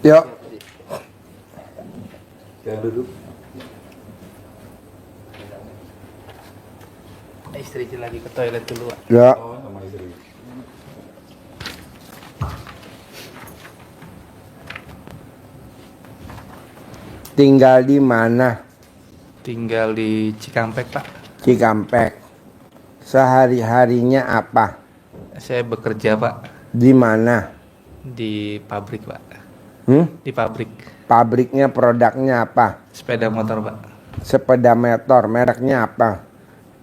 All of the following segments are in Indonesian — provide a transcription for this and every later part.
Yuk. Jangan duduk. Istri lagi ke toilet dulu, Pak. Ya. Oh, sama istri. Tinggal di mana? Tinggal di Cikampek, Pak. Cikampek. Sehari-harinya apa? Saya bekerja, Pak, Di mana? di pabrik, Pak. Di pabrik Pabriknya, produknya apa? sepeda motor, Pak. Sepeda motor, mereknya apa?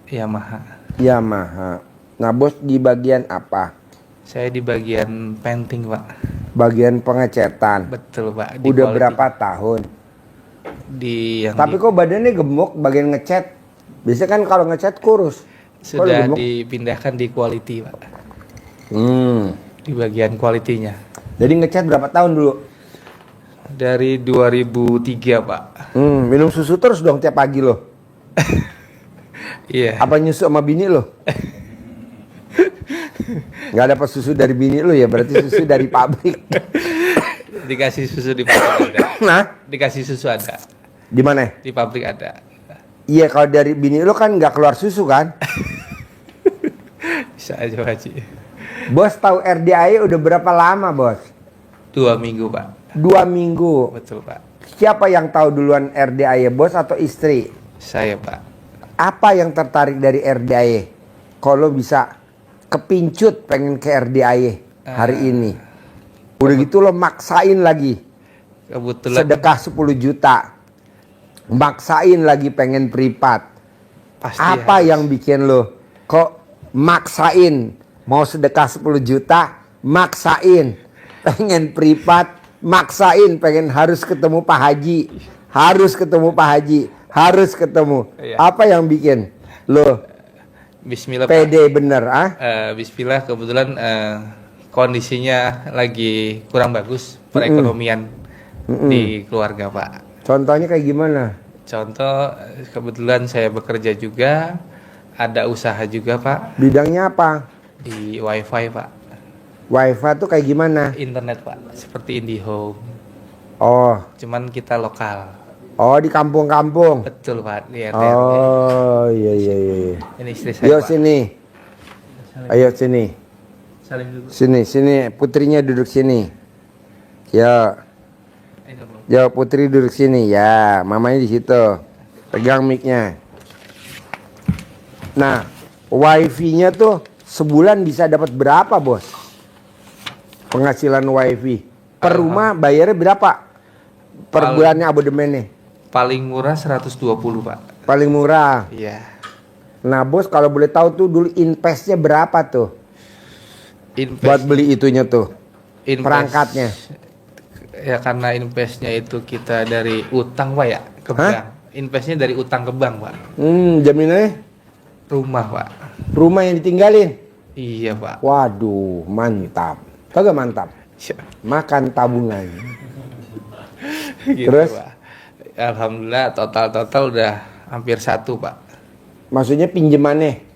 Yamaha. Yamaha. Nah, bos di bagian apa? Saya di bagian painting, Pak. Bagian pengecetan. Betul, Pak. Di Udah quality. berapa tahun? Di yang Tapi kok badannya gemuk bagian ngecat? Biasanya kan kalau ngecat kurus. Kok sudah gemuk? dipindahkan di quality, Pak. Di bagian quality-nya. Jadi ngecat berapa tahun dulu? Dari 2003, Pak. Minum susu terus dong tiap pagi lo. Iya. Apa nyusu sama bini lo? Gak dapat susu dari bini lo ya, berarti susu dari pabrik. Dikasih susu di pabrik ada. Nah, Dikasih susu ada. di mana? Di pabrik ada. Iya, kalau dari bini lo kan nggak keluar susu kan? Bisa aja, Pak Haji. Bos tahu RDAE udah berapa lama, bos? 2 minggu, Pak. 2 minggu. Betul, Pak. Siapa yang tahu duluan RDAE, bos atau istri? Saya, Pak. Apa yang tertarik dari RDAE? Kalau bisa kepincut pengen ke RDAE hari ini. Udah gitu lo maksain lagi. Kebetulan Sedekah 10 juta. Maksain lagi pengen privat. pasti Apa harus. yang bikin lo kok maksain mau sedekah 10 juta, maksain pengen privat, maksain pengen harus ketemu Pak Haji, harus ketemu Pak Haji, harus ketemu. Iya. Apa yang bikin lo Bismillah, Pak. pede bener ah? Bismillah, kebetulan kondisinya lagi kurang bagus perekonomian di keluarga, Pak. Contohnya kayak gimana? Contoh, kebetulan saya bekerja juga, ada usaha juga, Pak, Bidangnya apa? di wifi, Pak. Wifi tuh kayak gimana? Internet, Pak, seperti IndiHome. Oh, Cuman kita lokal. oh di kampung-kampung. Betul, Pak, di RT. Oh, iya iya iya. Ini istri saya, Yuk Pak. sini. Ayo sini. Salim dulu. Sini, putrinya duduk sini. Ya, Ini dulu. ya putri duduk sini. Ya, mamanya di situ. Pegang mic-nya. Nah, wifi-nya tuh sebulan bisa dapat berapa, bos? Penghasilan wifi. Per rumah bayarnya berapa? Per Paling- bulannya abodemennya. Paling murah 120, Pak. Paling murah. Iya. Nah, bos kalau boleh tahu tuh dulu investnya berapa tuh? Buat beli itunya tuh. Perangkatnya. Ya karena investnya itu kita dari utang, Pak, ya, ke Hah? bank. Investnya dari utang ke bank, Pak. Jaminannya Rumah, Pak. rumah yang ditinggalin. Iya, Pak. Waduh, mantap. Kagak mantap. Makan tabungan. Gitu, Terus? Pak. Alhamdulillah total udah hampir 1, Pak. Maksudnya pinjemannya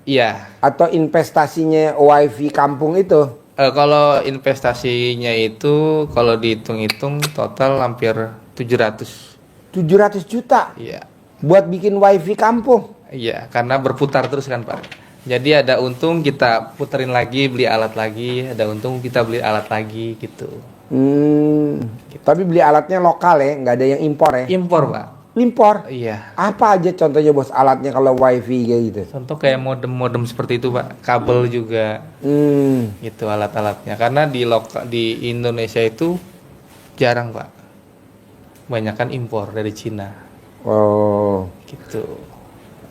Iya. atau investasinya wifi kampung itu? Kalau investasinya itu kalau dihitung-hitung total hampir 700. 700 juta Iya. buat bikin wifi kampung. Iya, karena berputar terus kan, Pak. Jadi ada untung kita puterin lagi, beli alat lagi, ada untung kita beli alat lagi gitu. Tapi beli alatnya lokal ya, nggak ada yang impor ya? Impor, Pak. Impor? Iya. Apa aja contohnya bos alatnya kalau wifi kayak gitu? Contoh kayak modem-modem seperti itu, Pak. Kabel juga gitu alat-alatnya. Karena di Indonesia itu jarang, Pak. Banyakan impor dari Cina. Oh. Gitu.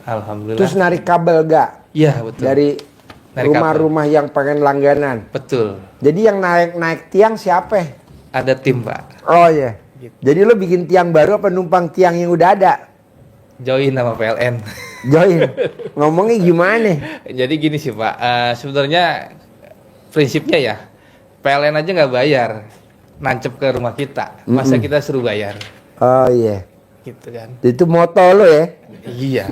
Alhamdulillah. Terus narik kabel gak? Iya, betul. Dari Narik rumah-rumah yang pengen langganan. Betul. Jadi yang naik tiang siapa? Ada tim, Pak. Oh iya. Gitu. Jadi lo bikin tiang baru apa numpang tiang yang udah ada? Join sama PLN. Join. Ngomongnya gimana? Jadi gini sih, Pak. Sebenarnya prinsipnya ya, PLN aja nggak bayar, nancep ke rumah kita. Masa kita suruh bayar? Oh iya. Gitu kan? Itu moto lo ya. Iya.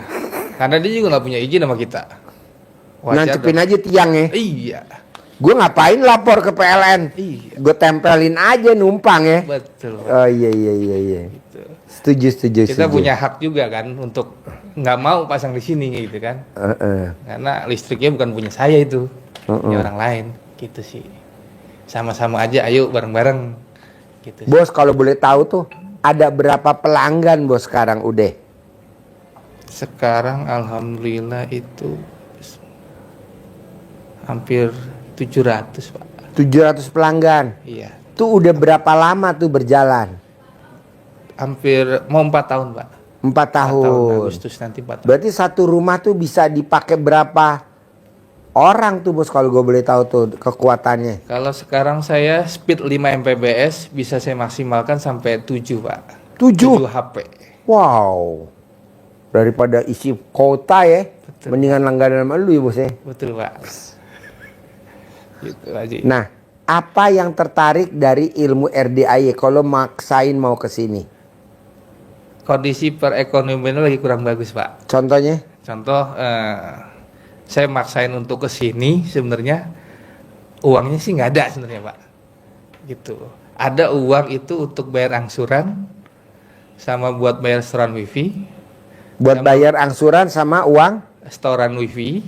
Karena dia juga nggak punya izin sama kita. Wajar Nancepin dong. aja tiangnya. Iya. Gue ngapain lapor ke PLN? Iya. Gue tempelin aja numpang ya. Betul. Pak. Oh iya. Gitu. Setuju. Kita punya hak juga kan untuk nggak mau pasang di sini gitu kan. Karena listriknya bukan punya saya itu, punya orang lain. Gitu sih. Sama-sama aja, ayo bareng-bareng. Gitu. Bos, kalau boleh tahu tuh ada berapa pelanggan bos sekarang udah? Sekarang alhamdulillah itu hampir 700 Pak. 700 pelanggan. Iya. Tuh udah berapa lama tuh berjalan? Hampir mau 4 tahun Pak. 4 tahun. Agustus nanti 4 tahun. Berarti satu rumah tuh bisa dipakai berapa orang tuh bos, kalau gue boleh tahu tuh kekuatannya? Kalau sekarang saya speed 5 Mbps bisa saya maksimalkan sampai 7 Pak. 7? 7 HP. Wow. Daripada isi kota ya. Betul. Mendingan langganan sama lu ya bos ya. Betul Pak. Gitu aja. Nah, apa yang tertarik dari ilmu RDAY kalau maksain mau ke sini? Kondisi perekonomiannya lagi kurang bagus Pak. Contohnya? Contoh, saya maksain untuk ke sini sebenarnya uangnya sih nggak ada sebenarnya Pak. Gitu. Ada uang itu untuk bayar angsuran sama buat bayar setoran wifi. Buat bayar angsuran sama uang? Setoran wifi,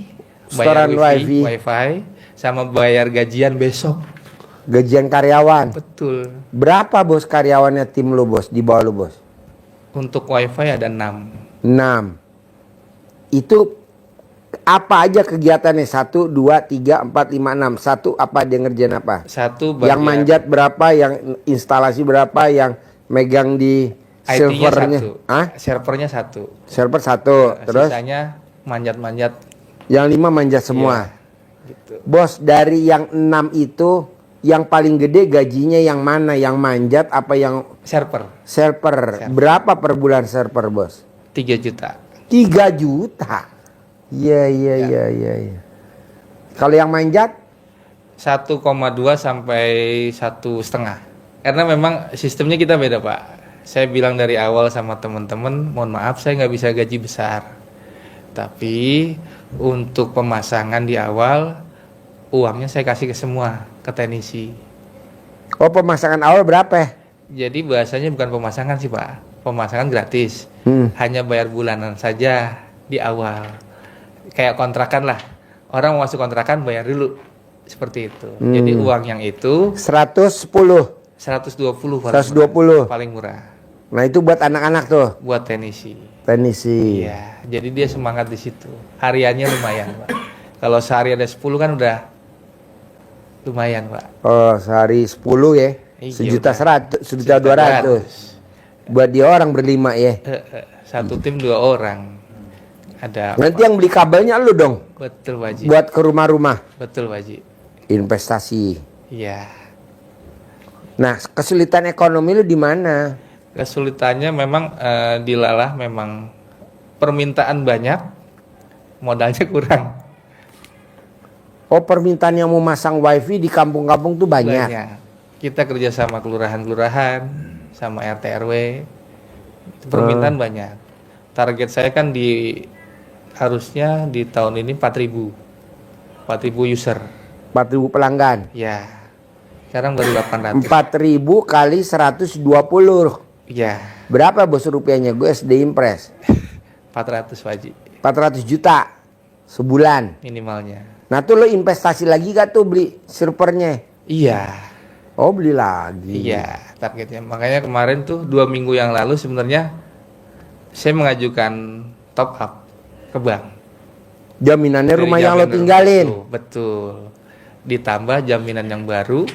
Setoran wifi, sama bayar gajian besok. Gajian karyawan. Betul. Berapa bos karyawannya tim lu bos, di bawah lu bos? Untuk wifi ada 6. 6. Itu apa aja kegiatannya? 1, 2, 3, 4, 5, 6. Satu apa dia ngerjain apa? Satu Yang manjat berapa, yang instalasi berapa, yang megang di IT-nya servernya? satu. Hah? Servernya 1. Server 1. Terus Sisanya manjat-manjat. yang 5 manjat semua. Gitu. Bos, dari yang 6 itu yang paling gede gajinya yang mana? Yang manjat apa yang Server server? Berapa per bulan server bos? 3 juta. 3 juta. Iya. Kalau yang manjat 1,2 sampai 1,5. Karena memang sistemnya kita beda Pak. Saya bilang dari awal sama teman-teman, mohon maaf saya nggak bisa gaji besar. Tapi untuk pemasangan di awal uangnya saya kasih ke semua, ke teknisi. oh pemasangan awal berapa? Jadi bahasanya bukan pemasangan sih Pak. Pemasangan gratis. Hanya bayar bulanan saja di awal. Kayak kontrakan lah. Orang mau masuk kontrakan bayar dulu. Seperti itu. Jadi uang yang itu 110. 120 paling murah. Nah itu buat anak-anak tuh. Buat teknisi. Teknisi. Iya, jadi dia semangat di situ. Hariannya lumayan, Pak. Kalau sehari ada 10 kan udah lumayan, Pak. Oh sehari 10 ya. Iya, 1.100.000, 1.200.000. Buat dia orang berlima ya. Satu tim 2 orang. Ada. Nanti yang beli kabelnya lu dong. Betul, Pak Haji. Buat ke rumah-rumah. Betul, Pak Haji. Investasi. Iya. Nah kesulitan ekonomi lu di mana? Kesulitannya memang dilalah memang permintaan banyak, modalnya kurang. Oh permintaan yang mau masang wifi di kampung-kampung tuh banyak. Kita kerja sama kelurahan-kelurahan, sama RT RW, permintaan banyak. Target saya kan harusnya di tahun ini 4.000 user. 4.000 pelanggan. Ya, sekarang baru 800. 4.000 kali 120. Ya, Berapa bos rupiahnya? Gue SD Impres. 400 Pak Haji 400 juta sebulan. minimalnya. Nah tuh lo investasi lagi gak tuh beli servernya? Iya. Oh beli lagi. Iya, targetnya. Makanya kemarin tuh 2 minggu yang lalu sebenarnya saya mengajukan top up ke bank. Jaminannya Dari rumah yang lo jaminan tinggalin. Betul. Ditambah jaminan yang baru,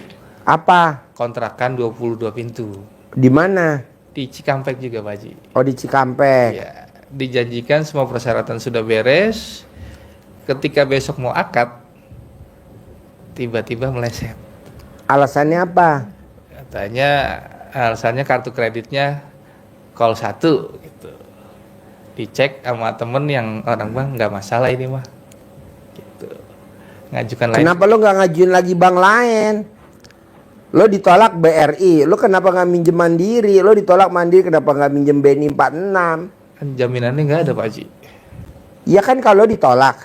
Apa? kontrakan 22 pintu. Di mana? Di Cikampek juga, Pak Haji. Oh di Cikampek. Iya, dijanjikan semua persyaratan sudah beres. Ketika besok mau akad, tiba-tiba meleset. Alasannya apa? Katanya alasannya kartu kreditnya call 1 gitu. Dicek sama temen yang orang bank, nggak masalah ini mah. Gitu. Ngajukan lain. Kenapa lo nggak ngajuin lagi bank lain? Lo ditolak BRI, lo kenapa nggak minjem Mandiri? Lo ditolak Mandiri, kenapa nggak minjem BNI 46? Kan jaminannya nggak ada, Pak Haji. Ya kan kalau ditolak,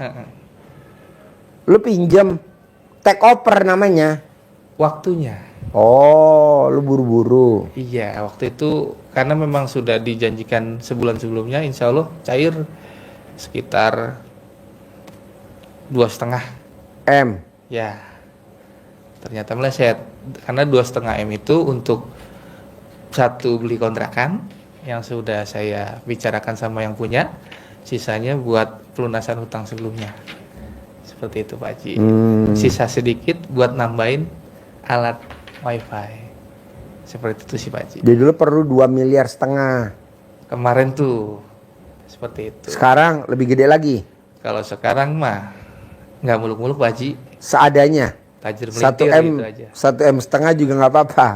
lo pinjem take over namanya. Waktunya. Oh, lu buru-buru. Iya, waktu itu karena memang sudah dijanjikan sebulan sebelumnya, insya Allah cair sekitar 2,5 M. Ya, ternyata meleset karena 2,5 M itu untuk satu beli kontrakan yang sudah saya bicarakan sama yang punya, sisanya buat pelunasan hutang sebelumnya. Seperti itu Pak Haji. Sisa sedikit buat nambahin alat wifi. Seperti itu sih Pak Haji. Jadi dulu perlu 2,5 miliar. Kemarin tuh seperti itu. Sekarang lebih gede lagi. Kalau sekarang mah nggak muluk-muluk Pak Haji. Seadanya. Tajir 1 melintir M, gitu aja. 1,5 M juga nggak apa-apa.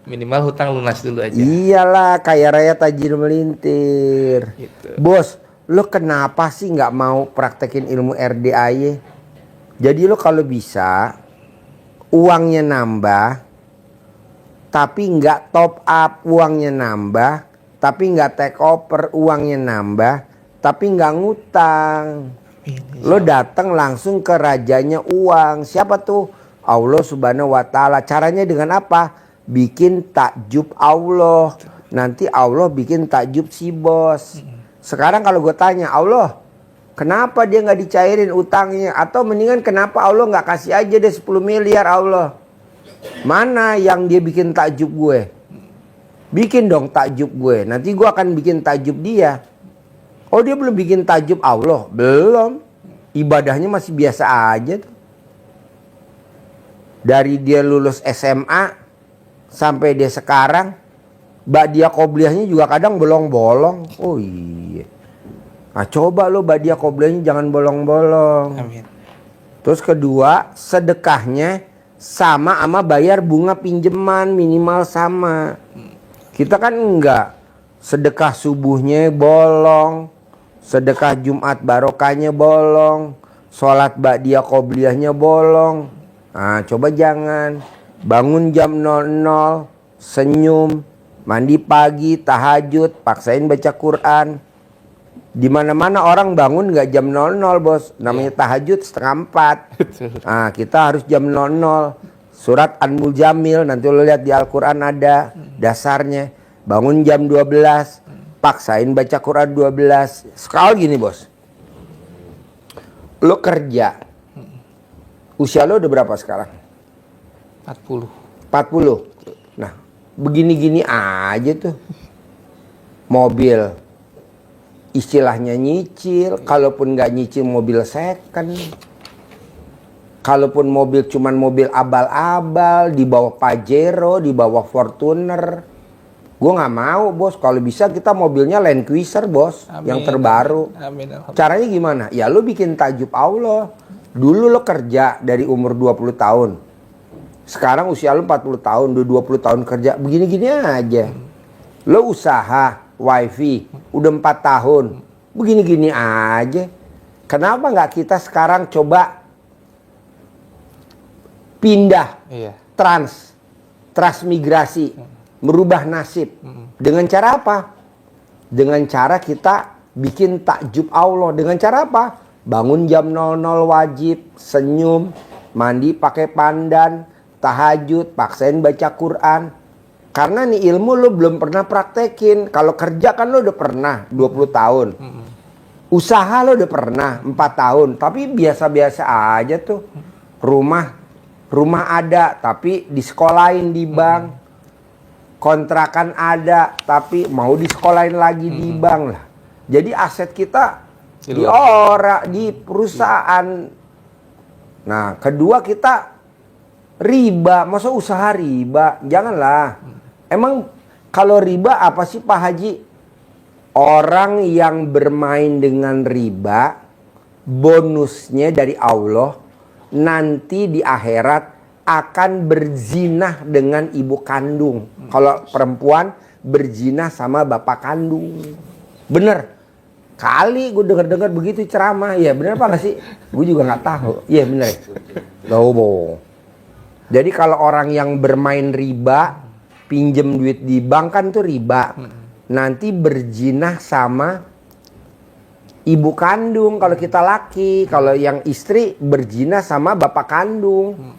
Minimal hutang lunas dulu aja. Iyalah, kaya raya tajir melintir. Gitu. Bos, lo kenapa sih nggak mau praktekin ilmu RDAY? Jadi lo kalau bisa uangnya nambah, tapi nggak top up, uangnya nambah, tapi nggak take over, uangnya nambah, tapi nggak ngutang. Lo datang langsung ke rajanya uang. Siapa tuh? Allah Subhanahu wa Ta'ala. Caranya dengan apa? Bikin takjub Allah. Nanti Allah bikin takjub si bos. Sekarang kalau gue tanya, Allah, kenapa dia nggak dicairin utangnya? Atau mendingan kenapa Allah nggak kasih aja deh 10 miliar Allah? Mana yang dia bikin takjub gue? Bikin dong takjub gue. Nanti gue akan bikin takjub dia. Oh, dia belum bikin takjub Allah? Belum. Ibadahnya masih biasa aja tuh. Dari dia lulus SMA sampai dia sekarang, ba'diyah qobliyahnya juga kadang bolong-bolong. Oh iya. Nah, coba lo ba'diyah qobliyahnya jangan bolong-bolong. Amin. Terus kedua, sedekahnya sama bayar bunga pinjaman minimal sama. Kita kan enggak. Sedekah subuhnya bolong, sedekah Jumat barokahnya bolong, sholat ba'diyah qobliyahnya bolong. Nah, coba jangan. Bangun jam 00, senyum, mandi pagi, tahajud, paksain baca Quran. Di mana-mana orang bangun nggak jam 00 bos, namanya tahajud 3:30. Nah, kita harus jam 00. Surat An-Mujamil nanti lo lihat di Al-Quran ada dasarnya. Bangun jam 12, paksain baca Quran 12. Sekali gini bos, lo kerja. Usia lo udah berapa sekarang? 40. 40. Nah, begini-gini aja tuh. Mobil istilahnya nyicil, kalaupun nggak nyicil mobil second. Kalaupun mobil cuman mobil abal-abal, di bawah Pajero, di bawah Fortuner. Gue nggak mau bos, kalau bisa kita mobilnya Land Cruiser bos, Amin, yang terbaru. Amin. Caranya gimana? Ya lo bikin takjub Allah. Dulu lo kerja dari umur 20 tahun. Sekarang usia lo 40 tahun, udah 20 tahun kerja. Begini-gini aja. Lo usaha wifi, udah 4 tahun. Begini-gini aja. Kenapa nggak kita sekarang coba pindah, Iya. transmigrasi, merubah nasib. Dengan cara apa? Dengan cara kita bikin takjub Allah. Dengan cara apa? Bangun jam 00 wajib, senyum, mandi pakai pandan, tahajud, paksain baca Quran. Karena nih ilmu lo belum pernah praktekin. Kalau kerja kan lo udah pernah 20 tahun. Usaha lo udah pernah 4 tahun. Tapi biasa-biasa aja tuh. Rumah ada tapi disekolahin di bank. Kontrakan ada tapi mau disekolahin lagi di bank lah. Jadi aset kita di perusahaan. Nah, kedua kita riba. Masa usaha riba? Janganlah. Emang kalau riba apa sih Pak Haji? Orang yang bermain dengan riba, bonusnya dari Allah, nanti di akhirat akan berzinah dengan ibu kandung. Kalau perempuan berzinah sama bapak kandung. Bener. Kali gue dengar begitu ceramah. Ya bener apa gak sih? Gue juga gak tahu. Iya bener ya? Loh. Jadi kalau orang yang bermain riba, pinjem duit di bank kan tuh riba. Nanti berzinah sama ibu kandung kalau kita laki, kalau yang istri berzina sama bapak kandung.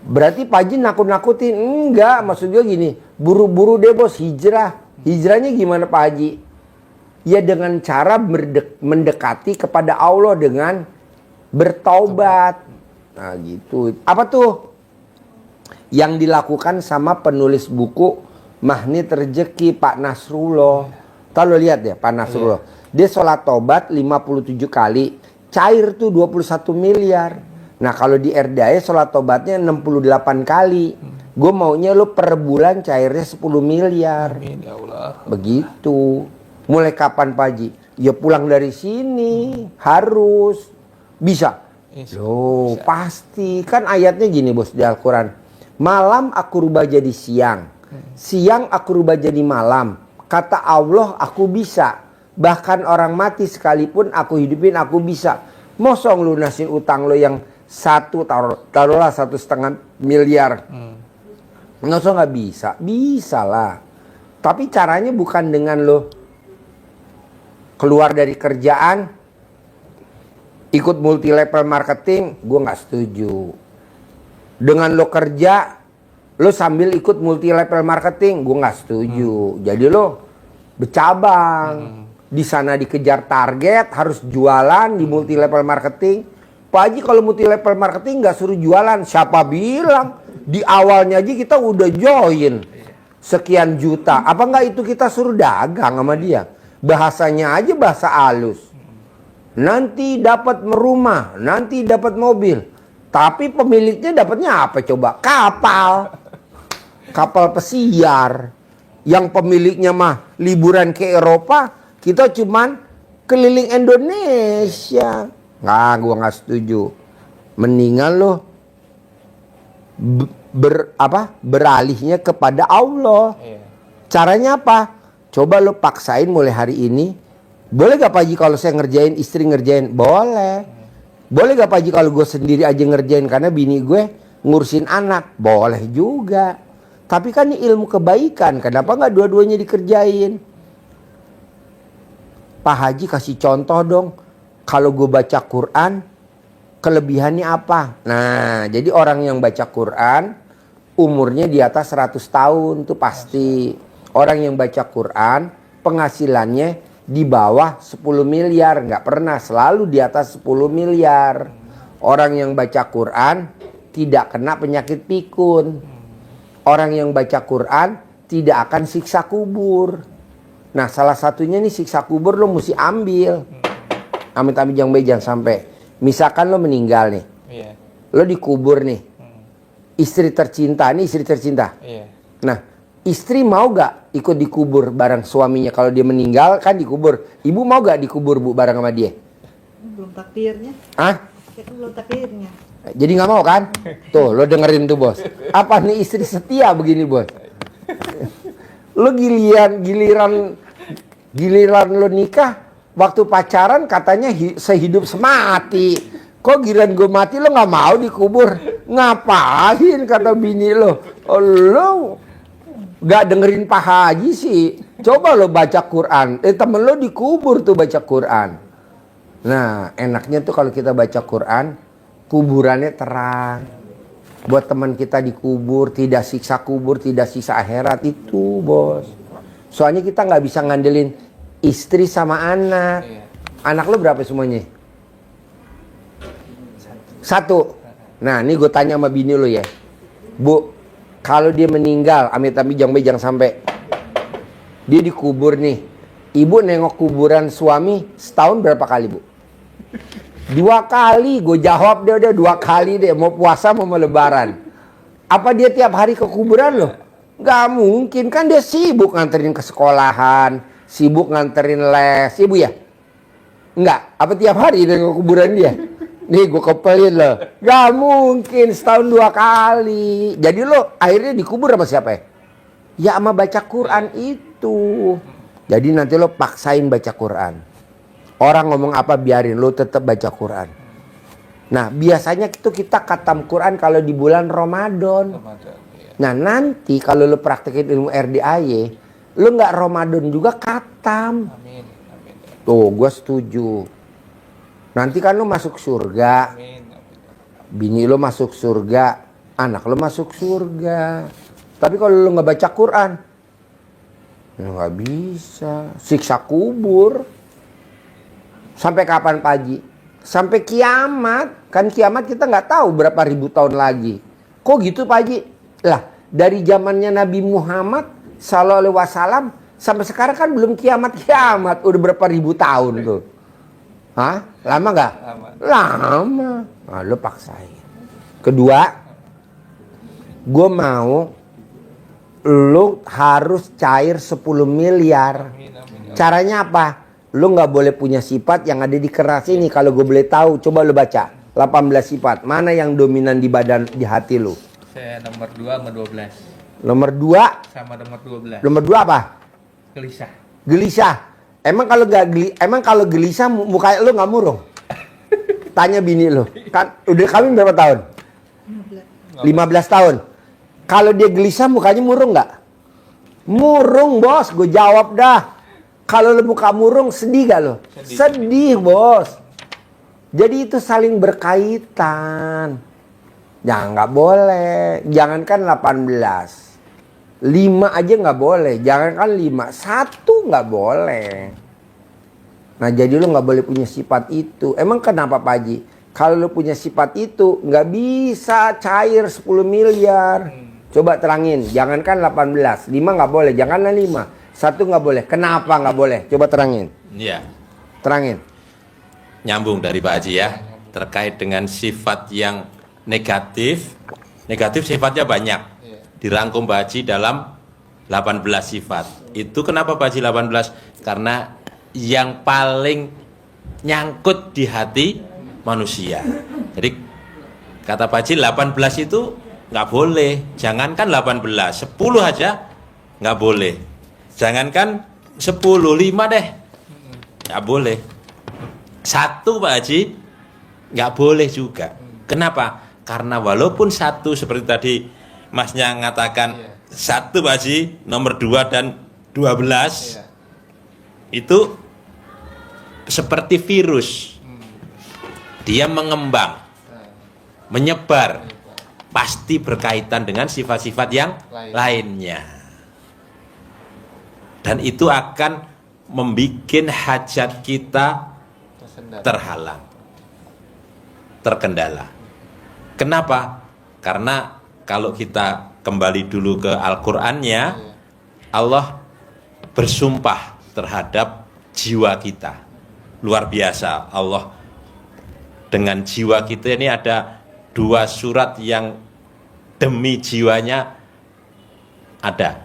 Berarti Pak Haji nakut-nakutin? Enggak, maksud gue gini, buru-buru deh bos hijrah. Hijrahnya gimana Pak Haji? Ya dengan cara mendekati kepada Allah dengan bertaubat. Nah gitu. Apa tuh? Yang dilakukan sama penulis buku Magnet Rezeki Pak Nasrullah. Kalau lihat ya Pak Nasrullah. Dia sholat tobat 57 kali. Cair tuh 21 miliar. Nah kalau di RDA sholat tobatnya 68 kali. Gue maunya lo per bulan cairnya 10 miliar. Amin ya Allah. Begitu. Mulai kapan Pak Haji? Ya pulang dari sini. Harus. Bisa. Loh pasti. Kan ayatnya gini bos di Al-Quran. Malam aku rubah jadi siang. Siang aku rubah jadi malam. Kata Allah aku bisa. Bahkan orang mati sekalipun aku hidupin aku bisa. Mosong lunasin utang lo yang taruhlah 1,5 miliar. Masa nggak bisa? Bisa lah. Tapi caranya bukan dengan lo keluar dari kerjaan ikut multi level marketing, gue nggak setuju. Dengan lo kerja lo sambil ikut multi level marketing, gue nggak setuju. Jadi lo bercabang. Di sana dikejar target, harus jualan di multi level marketing. Pak Haji kalau multi level marketing nggak suruh jualan, siapa bilang? Di awalnya aja kita udah join sekian juta. Apa nggak itu kita suruh dagang sama dia? Bahasanya aja bahasa halus. Nanti dapat rumah, nanti dapat mobil. Tapi pemiliknya dapatnya apa coba? Kapal. Kapal pesiar. Yang pemiliknya mah liburan ke Eropa, kita cuman keliling Indonesia. Nggak, gua nggak setuju. Mendingan lo beralihnya kepada Allah. Caranya apa? Coba lo paksain mulai hari ini. Boleh gak Pak Haji kalau saya ngerjain, istri ngerjain? Boleh. Boleh gak Pak Haji kalau gue sendiri aja ngerjain karena bini gue ngurusin anak? Boleh juga. Tapi kan ini ilmu kebaikan, kenapa nggak dua-duanya dikerjain? Pak Haji kasih contoh dong. Kalau gue baca Quran, kelebihannya apa? Nah, jadi orang yang baca Quran, umurnya di atas 100 tahun tuh pasti. Orang yang baca Quran, penghasilannya di bawah 10 miliar. Nggak pernah, selalu di atas 10 miliar. Orang yang baca Quran, tidak kena penyakit pikun. Orang yang baca Quran, tidak akan siksa kubur. Nah, salah satunya nih siksa kubur lo mesti ambil. Amit-amit jangan sampai. Misalkan lo meninggal nih. Lo dikubur nih. Istri tercinta, nih istri tercinta. Nah, istri mau gak ikut dikubur bareng suaminya kalau dia meninggal kan dikubur. Ibu mau gak dikubur bu bareng sama dia? Belum takdirnya. Hah? Belum takdirnya. Jadi nggak mau kan? Tuh lo dengerin tuh bos. Apa nih istri setia begini bos? Lo giliran lo nikah waktu pacaran katanya sehidup semati. Kok giliran gue mati lo nggak mau dikubur? Ngapain kata bini lo? Oh, lo nggak dengerin Pak Haji sih. Coba lo baca Quran. Temen lo dikubur tuh baca Quran. Nah enaknya tuh kalau kita baca Quran, kuburannya terang. Buat teman kita dikubur, tidak siksa kubur, tidak siksa akhirat itu bos. Soalnya kita nggak bisa ngandelin istri sama anak. Anak lo berapa semuanya? 1. Nah ini gue tanya sama bini lo ya. Bu, kalau dia meninggal, amit-amit jangan sampai. Dia dikubur nih. Ibu nengok kuburan suami setahun berapa kali bu? 2 kali, gue jawab dia udah 2 kali deh, mau puasa mau lebaran. Apa dia tiap hari ke kuburan loh? Gak mungkin, kan dia sibuk nganterin ke sekolahan, sibuk nganterin les, ibu ya? Enggak, apa tiap hari dia ke kuburan dia? Nih gue kepelin loh, gak mungkin setahun 2 kali. Jadi lo akhirnya dikubur sama siapa ya? Ya sama baca Quran itu. Jadi nanti lo paksain baca Quran. Orang ngomong apa biarin, lo tetap baca Quran. Nah biasanya itu kita khatam Quran kalau di bulan Ramadan. Nah nanti kalau lo praktekin ilmu RDAY, lo nggak Ramadan juga khatam. Tuh, gue setuju. Nanti kan lo masuk surga, bini lo masuk surga, anak lo masuk surga. Tapi kalau lo nggak baca Quran, ya nggak bisa. Siksa kubur. Sampai kapan Pak Haji? Sampai kiamat. Kan kiamat kita nggak tahu berapa ribu tahun lagi. Kok gitu Pak Haji? Lah, dari zamannya Nabi Muhammad sallallahu alaihi wasallam sampai sekarang kan belum kiamat. Udah berapa ribu tahun tuh. Hah? Lama nggak? Lama. Nah, lo paksain. Kedua, gue mau lo harus cair 10 miliar. Caranya apa? Lo nggak boleh punya sifat yang ada di keras ini. Kalau gue boleh tahu, coba lo baca 18 sifat. Mana yang dominan di badan, di hati lo? Saya nomor 2 sama 12. Nomor 2 Sama nomor 12. Nomor 2 apa? Gelisah. Gelisah. Emang kalau gelisah muka lo nggak murung? Tanya bini lo. Kan udah kawin berapa tahun? 15 tahun. Kalau dia gelisah mukanya murung nggak? Murung bos, gue jawab dah. Kalau lo muka murung sedih gak lo? Sedih bos. Jadi itu saling berkaitan. Jangan nggak boleh. Jangankan 18. 5 aja nggak boleh. Jangankan 5. 1 nggak boleh. Nah jadi lo nggak boleh punya sifat itu. Emang kenapa Pak Haji? Kalau lo punya sifat itu nggak bisa cair 10 miliar. Coba terangin. Jangankan 18. 5 nggak boleh. Janganlah 5. 1 nggak boleh. Kenapa nggak boleh? Coba terangin. Iya, Terangin. nyambung dari Pak Haji ya, terkait dengan sifat yang negatif. Negatif sifatnya banyak. Dirangkum Pak Haji dalam 18 sifat. Itu kenapa Pak Haji 18? Karena yang paling nyangkut di hati manusia. Jadi kata Pak Haji 18 itu nggak boleh. Jangankan 18, 10 aja nggak boleh. Jangankan 10, 5 deh. Nggak boleh. 1 Pak Haji nggak boleh juga. Kenapa? Karena walaupun 1 seperti tadi Masnya mengatakan 1 Pak Haji, nomor 2 dan 12 itu seperti virus. Dia mengembang, menyebar, pasti berkaitan dengan sifat-sifat yang lainnya. Dan itu akan membuat hajat kita terhalang, terkendala. Kenapa? Karena kalau kita kembali dulu ke Al-Qur'annya, Allah bersumpah terhadap jiwa kita. Luar biasa Allah dengan jiwa kita ini. Ada 2 surat yang demi jiwanya ada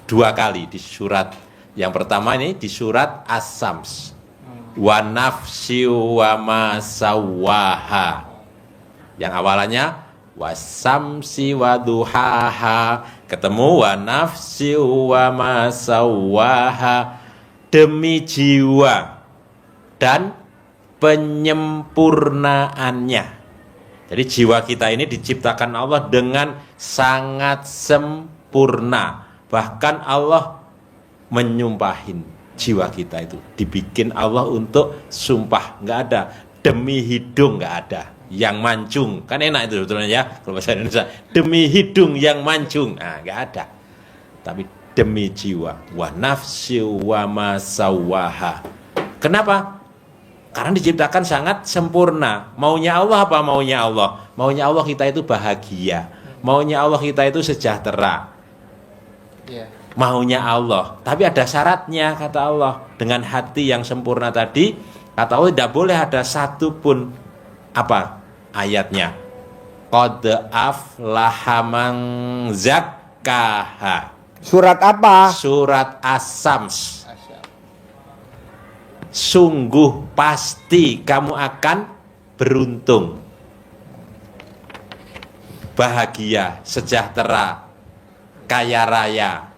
2 kali di surat. Yang pertama ini di surat As-Sams. Wa nafsi wa ma sawwaha. Yang awalannya wasamsi wa duhaha, ketemu wa nafsi wa ma sawwaha, demi jiwa dan penyempurnaannya. Jadi jiwa kita ini diciptakan Allah dengan sangat sempurna. Bahkan Allah menyumpahin jiwa kita itu. Dibikin Allah untuk sumpah. Nggak ada. Demi hidung nggak ada. Yang mancung. Kan enak itu sebetulnya ya. Kalau bahasa Indonesia. Demi hidung yang mancung. Nah, nggak ada. Tapi demi jiwa. Wa nafsi wa ma sawwaha. Kenapa? Karena diciptakan sangat sempurna. Maunya Allah apa maunya Allah? Maunya Allah kita itu bahagia. Maunya Allah kita itu sejahtera. Maunya Allah. Tapi ada syaratnya kata Allah. Dengan hati yang sempurna tadi, kata Allah tidak boleh ada satu pun apa ayatnya. Qad aflaha man zakkaha. Surat apa? Surat As-Sams. Sungguh pasti kamu akan beruntung, bahagia, sejahtera, kaya raya,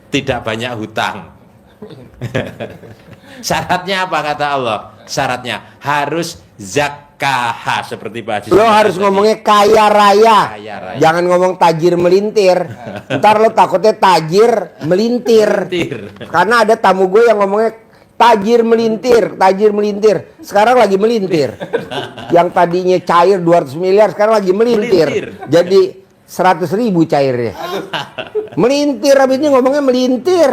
tidak banyak hutang. Syaratnya apa kata Allah? Syaratnya harus zakat ZKH seperti Pak Haji. Lo harus ngomongnya kaya raya. Kaya raya. Jangan ngomong tajir melintir. Ntar lo takutnya tajir melintir. Karena ada tamu gue yang ngomongnya tajir melintir, tajir melintir. Sekarang lagi melintir. Yang tadinya cair 200 miliar sekarang lagi melintir. Jadi 100.000 cairnya. Melintir, habis ini ngomongnya melintir.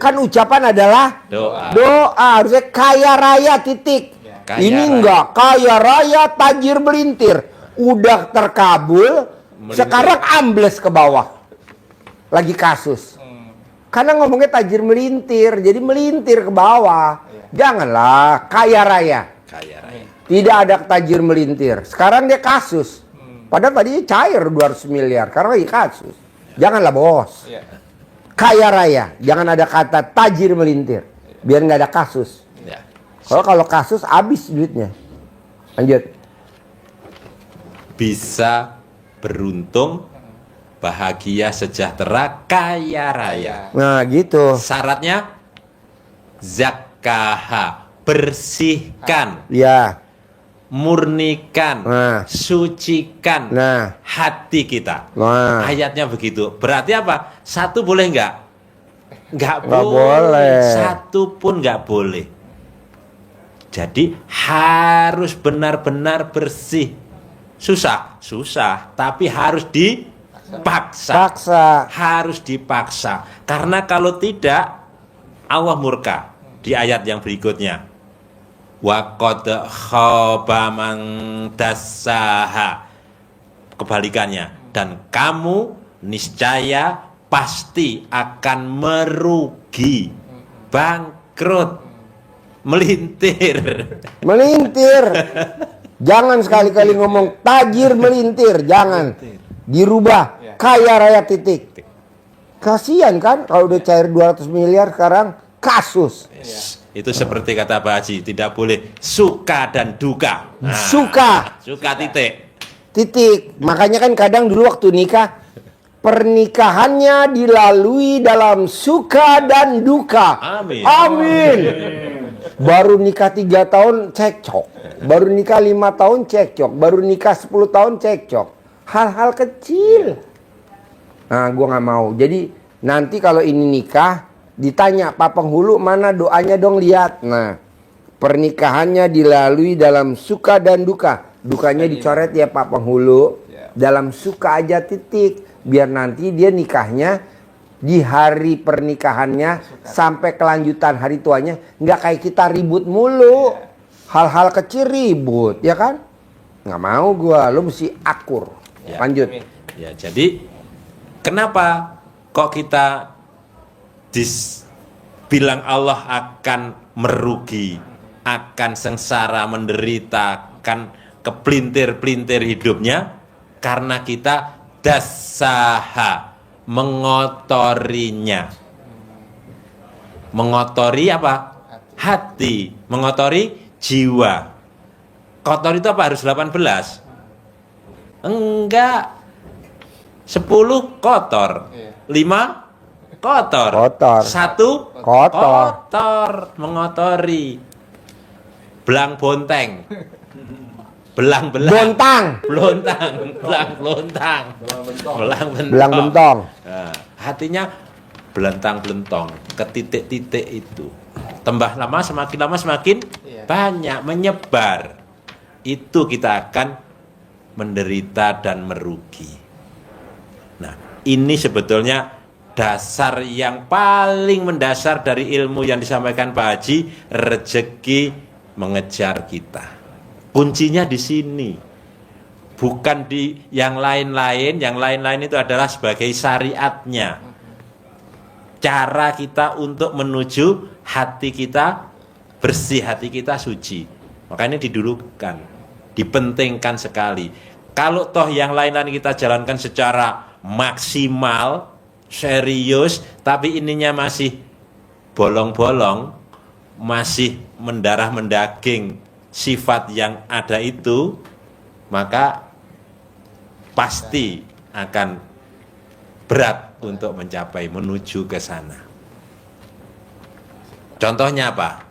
Kan ucapan adalah doa. Harusnya kaya raya titik. Kaya Ini raya. enggak kaya raya tajir melintir. Udah terkabul, sekarang ambles ke bawah. Lagi kasus. Karena ngomongnya tajir melintir, jadi melintir ke bawah. Janganlah kaya raya. Kaya raya. Tidak ada tajir melintir. Sekarang dia kasus. Padahal tadinya cair 200 miliar, karena lagi kasus. Janganlah bos. Kaya raya, jangan ada kata tajir melintir. Biar nggak ada kasus. Ya. Kalau kasus habis duitnya. Lanjut. Bisa beruntung, bahagia, sejahtera, kaya raya. Nah gitu. Syaratnya ZKH, bersihkan, Ya. murnikan, Nah. sucikan Nah. hati kita. Nah. Ayatnya begitu. Berarti apa? Satu boleh nggak? Nggak Nggak boleh. boleh. Satu pun nggak boleh. Jadi harus benar-benar bersih. Susah, tapi harus dipaksa. Paksa. Harus dipaksa. Karena kalau tidak, Allah murka di ayat yang berikutnya. Wa qad khaba man dassaha. Kebalikannya, dan kamu niscaya pasti akan merugi, bangkrut, melintir. Melintir. Jangan sekali-kali ngomong tajir melintir, jangan. Dirubah kaya raya titik. Kasihan kan kalau udah cair 200 miliar sekarang kasus. Itu seperti kata Pak Haji, tidak boleh suka dan duka. Nah, suka titik. Titik. Makanya kan kadang dulu waktu nikah, pernikahannya dilalui dalam suka dan duka. Amin. Amin. Baru nikah 3 tahun cekcok. Baru nikah 5 tahun cekcok. Baru nikah 10 tahun cekcok. Hal-hal kecil. Nah, gua nggak mau. Jadi nanti kalau ini nikah, ditanya Pak Penghulu mana doanya dong, lihat. Nah, pernikahannya dilalui dalam suka dan duka. Dukanya dicoret ya Pak Penghulu. Dalam suka aja titik. Biar nanti dia nikahnya di hari pernikahannya sampai kelanjutan hari tuanya nggak kayak kita ribut mulu. Hal-hal kecil ribut, ya kan? Nggak mau gua, lu mesti akur. Ya. Lanjut. Ya, jadi kenapa kok kita bilang Allah akan merugi, akan sengsara, menderita, akan kepelintir-pelintir hidupnya? Karena kita dasaha, mengotorinya. Mengotori apa? Hati, mengotori jiwa. Kotor itu apa? Harus 18? Enggak. 10 kotor. 5 kotor. Kotor. 1 Kotor. kotor, mengotori. Belang bonteng. Belang-belang. Bontang. Belontang, belang-belontang. Belang bentong. Nah, hatinya belentang-belentong ke titik-titik itu. Tambah lama semakin banyak menyebar. Itu kita akan menderita dan merugi. Nah, ini sebetulnya dasar yang paling mendasar dari ilmu yang disampaikan Pak Haji, rezeki mengejar kita. Kuncinya di sini. Bukan di yang lain-lain. Yang lain-lain itu adalah sebagai syariatnya. Cara kita untuk menuju hati kita bersih, hati kita suci. Makanya didulukan, dipentingkan sekali. Kalau toh yang lain-lain kita jalankan secara maksimal, serius, tapi ininya masih bolong-bolong, masih mendarah mendaging sifat yang ada itu, maka pasti akan berat untuk mencapai, menuju ke sana. Contohnya apa?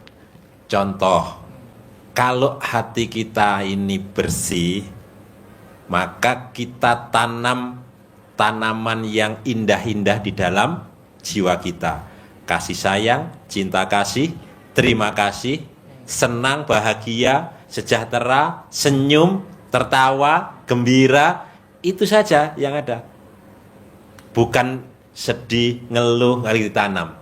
Contoh Kalau hati kita ini bersih, maka kita tanam tanaman yang indah-indah di dalam jiwa kita. Kasih sayang, cinta kasih, terima kasih, senang, bahagia, sejahtera, senyum, tertawa, gembira, itu saja yang ada. Bukan sedih, ngeluh, nggak ditanam.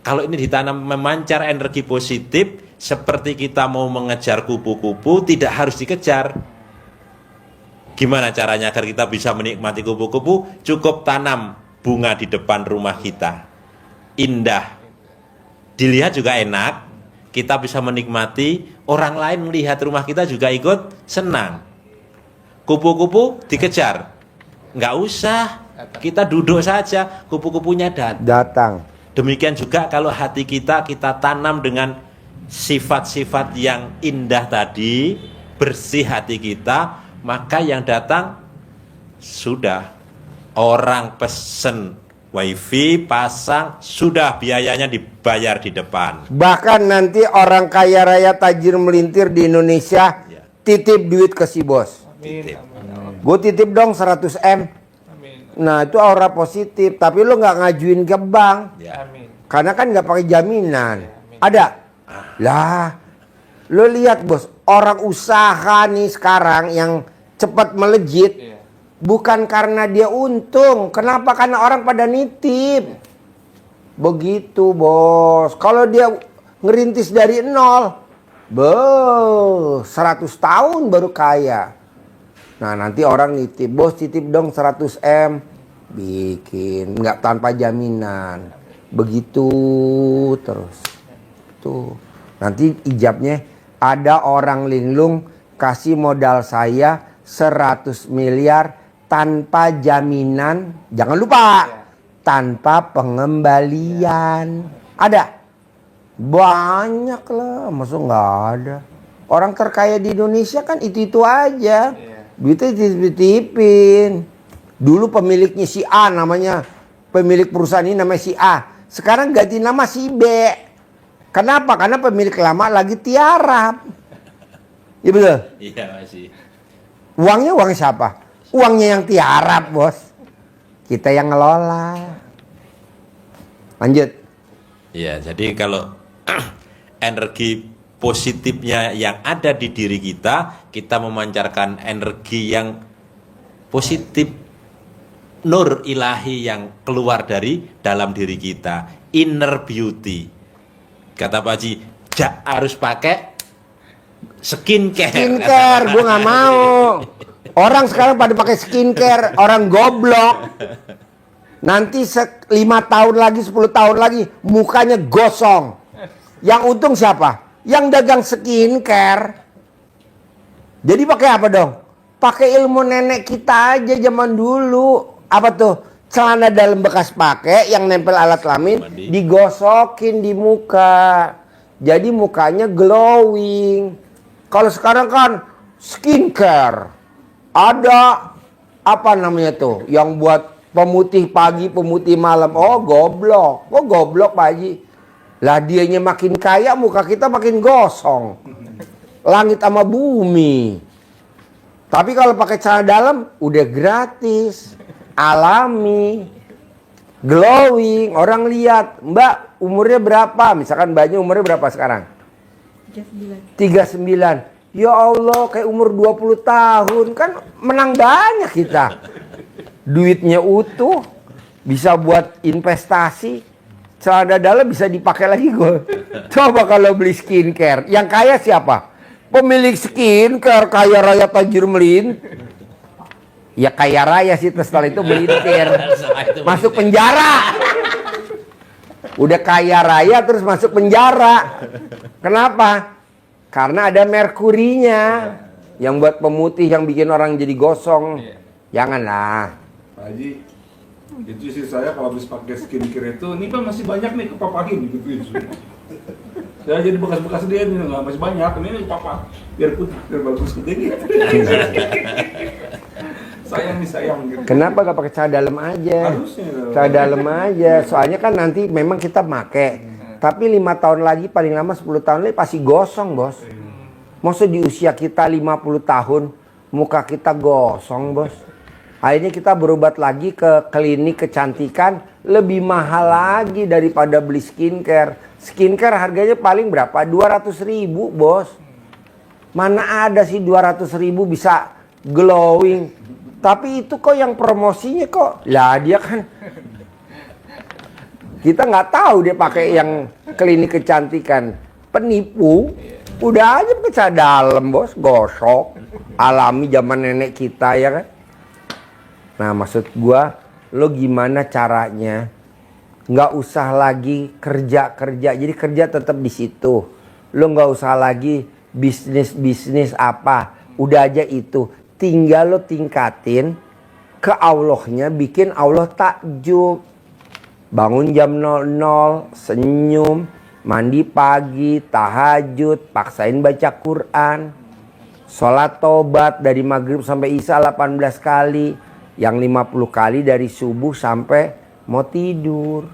Kalau ini ditanam memancar energi positif, seperti kita mau mengejar kupu-kupu, tidak harus dikejar. Gimana caranya agar kita bisa menikmati kupu-kupu? Cukup tanam bunga di depan rumah kita. Indah. Dilihat juga enak. Kita bisa menikmati, orang lain melihat rumah kita juga ikut senang. Kupu-kupu dikejar. Nggak usah. Kita duduk saja, kupu-kupunya Datang. Demikian juga kalau hati kita tanam dengan sifat-sifat yang indah tadi, bersih hati kita, maka yang datang sudah orang pesen wifi, pasang, sudah biayanya dibayar di depan. Bahkan nanti orang kaya raya tajir melintir di Indonesia Ya. titip duit ke si bos. Amin. Gue titip dong 100 M. Amin. Nah itu aura positif. Tapi lo nggak ngajuin ke bank. Ya. Amin. Karena kan nggak pakai jaminan. Ada? Lah, lo lihat bos, orang usaha nih sekarang yang cepat melejit, Iya. bukan karena dia untung. Kenapa? Karena orang pada nitip. Begitu bos. Kalau dia ngerintis dari nol, 100 tahun baru kaya. Nah nanti orang nitip, bos titip dong 100 M. Bikin, nggak tanpa jaminan. Begitu terus. Tuh. Nanti ijabnya ada orang linglung kasih modal saya 100 miliar tanpa jaminan. Jangan lupa, tanpa pengembalian. Ada? Banyak lah, masa nggak ada. Orang terkaya di Indonesia kan itu-itu aja. Duitnya dititip-titipin. Dulu pemiliknya si A namanya, pemilik perusahaan ini namanya si A. Sekarang ganti nama si B. Kenapa? Karena pemilik lama lagi tiarap. Iya betul? Iya masih. Uangnya uang siapa? Uangnya yang tiarap bos. Kita yang ngelola. Lanjut. Ya, jadi kalau energi positifnya yang ada di diri kita, kita memancarkan energi yang positif, nur ilahi yang keluar dari dalam diri kita, inner beauty. Kata Pak Haji, harus pakai skincare. Skincare, gue nggak mau. Orang sekarang pada pakai skincare, orang goblok. Nanti 5 tahun lagi, 10 tahun lagi, mukanya gosong. Yang untung siapa? Yang dagang skincare. Jadi pakai apa dong? Pakai ilmu nenek kita aja zaman dulu. Apa tuh? Celana dalam bekas pakai yang nempel alat kelamin Mandi. digosokin di muka. Jadi mukanya glowing. Kalau sekarang kan skincare. Ada apa namanya tuh? Yang buat pemutih pagi, pemutih malam. Oh goblok. Oh goblok Pak Haji. Lah dianya makin kaya, muka kita makin gosong. Langit sama bumi. Tapi kalau pakai celana dalam udah gratis. Alami, glowing, orang lihat, Mbak umurnya berapa? Misalkan Mbaknya umurnya berapa sekarang? 39. 39. Ya Allah, kayak umur 20 tahun. Kan menang banyak kita. Duitnya utuh, bisa buat investasi. Celana dalam bisa dipakai lagi gue. Coba kalau beli skincare, yang kaya siapa? Pemilik skincare, kaya raya tajir melin. Ya kaya raya sih, setelah itu melintir. Masuk penjara. Udah kaya raya terus masuk penjara. Kenapa? Karena ada merkurinya. Yang buat pemutih, yang bikin orang jadi gosong. Janganlah. Pak Haji, itu istri saya kalau habis pakai skincare itu, nih Pak masih banyak nih kepapahin gitu semua. Saya jadi bekas-bekas dia nih, nggak masih banyak, ini papa biar putih, biar bagus gitu. Sayang nih sayang gitu. Kenapa gak pakai celana dalam aja? Harusnya. Celana dalam aja. Soalnya kan nanti memang kita make. Tapi 5 tahun lagi, paling lama 10 tahun lagi pasti gosong bos. Maksud di usia kita 50 tahun, muka kita gosong, bos. Akhirnya kita berobat lagi ke klinik kecantikan, lebih mahal lagi daripada beli skincare. Skincare harganya paling berapa? 200.000, bos. Mana ada sih 200.000 bisa glowing. Tapi itu kok yang promosinya kok. Lah dia kan. Kita nggak tahu dia pakai yang klinik kecantikan. Penipu. Udah aja pecah dalam, bos. Gosok. Alami zaman nenek kita ya kan. Nah maksud gua, lo gimana caranya nggak usah lagi kerja. Jadi kerja tetap di situ. Lo nggak usah lagi bisnis apa. Udah aja itu. Tinggal lo tingkatin ke Allahnya, bikin Allah takjub. Bangun jam 00, senyum, mandi pagi, tahajud, paksain baca Quran. Sholat tobat dari maghrib sampai isya 18 kali. Yang 50 kali dari subuh sampai mau tidur.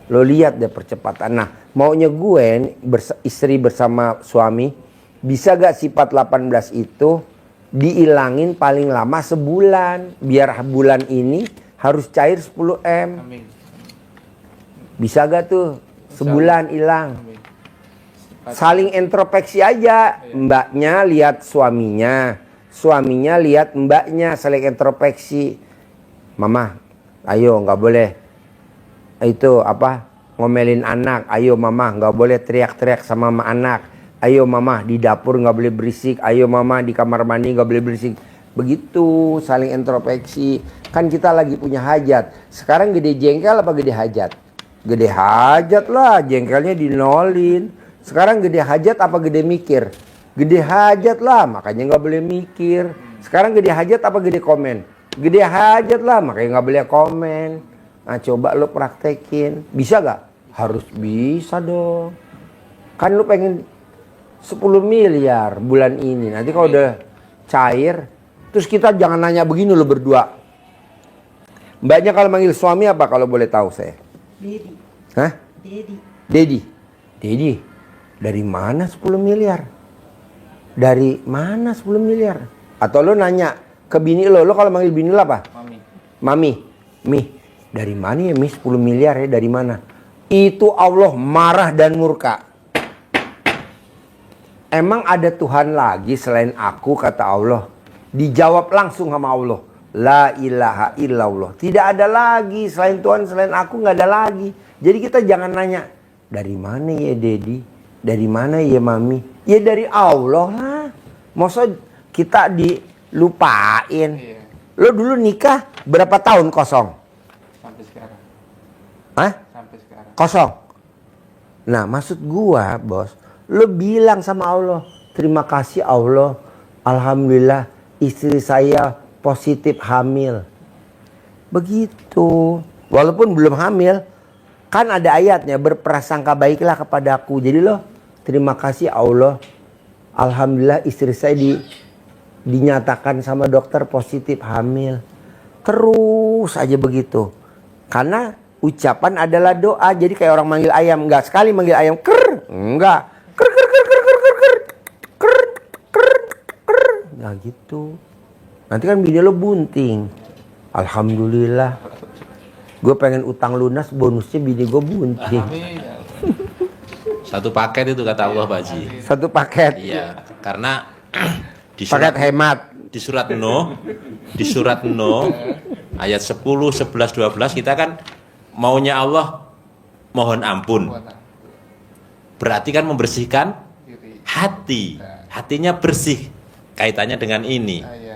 Lo lihat deh percepatan. Nah maunya gue istri bersama suami, bisa gak sifat 18 itu diilangin paling lama sebulan. Biar bulan ini harus cair 10 M. Amin. Bisa gak tuh sebulan hilang? Amin. Saling introspeksi aja. Mbaknya lihat suaminya, suaminya lihat mbaknya, saling introspeksi. Mama, ayo nggak boleh itu apa ngomelin anak. Ayo mama nggak boleh teriak-teriak sama anak. Ayo mama di dapur nggak boleh berisik. Ayo mama di kamar mandi nggak boleh berisik. Begitu saling introspeksi. Kan kita lagi punya hajat. Sekarang gede jengkel apa gede hajat? Gede hajat lah, jengkelnya dinolin. Sekarang gede hajat apa gede mikir? Gede hajat lah, makanya nggak boleh mikir. Sekarang gede hajat apa gede komen? Gede hajat lah, makanya nggak boleh komen. Nah coba lo praktekin. Bisa gak? Harus bisa dong. Kan lo pengen 10 miliar bulan ini. Nanti kalau udah cair, terus kita jangan nanya begini lo berdua. Mbaknya kalau manggil suami apa kalau boleh tahu saya? Dedi. Hah? Dedi. Dedi. Dedi. Dari mana 10 miliar? Dari mana 10 miliar? Atau lo nanya ke bini lo kalau manggil bini lo apa? Mami. Mami. Mi. Dari mana ya Mi 10 miliar ya? Dari mana? Itu Allah marah dan murka. Emang ada Tuhan lagi selain aku, kata Allah. Dijawab langsung sama Allah. La ilaha illallah. Tidak ada lagi selain Tuhan, selain aku nggak ada lagi. Jadi kita jangan nanya, dari mana ya Dedi? Dari mana ya Mami? Ya dari Allah lah. Maksud kita dilupain. Iya. Lo dulu nikah berapa tahun kosong? Sampai sekarang. Hah? Sampai sekarang. Kosong. Nah maksud gua bos, lo bilang sama Allah, terima kasih Allah, alhamdulillah istri saya positif hamil. Begitu. Walaupun belum hamil, kan ada ayatnya, berprasangka baiklah kepadaku. Jadi lo terima kasih Allah, alhamdulillah istri saya dinyatakan sama dokter positif hamil. Terus aja begitu. Karena ucapan adalah doa. Jadi kayak orang manggil ayam, enggak sekali manggil ayam ker, enggak ker ker ker ker ker ker ker ker ker ker. Nah gitu. Nanti kan bini lo bunting. Alhamdulillah. Gue pengen utang lunas, bonusnya bini gue bunting. Amin. Satu paket itu kata Allah Pak Haji. Satu paket. Iya, karena di Paket hemat. di surat Nuh ayat 10, 11, 12 kita kan maunya Allah mohon ampun. Berarti kan membersihkan hati. Hatinya bersih. Kaitannya dengan ini. Iya.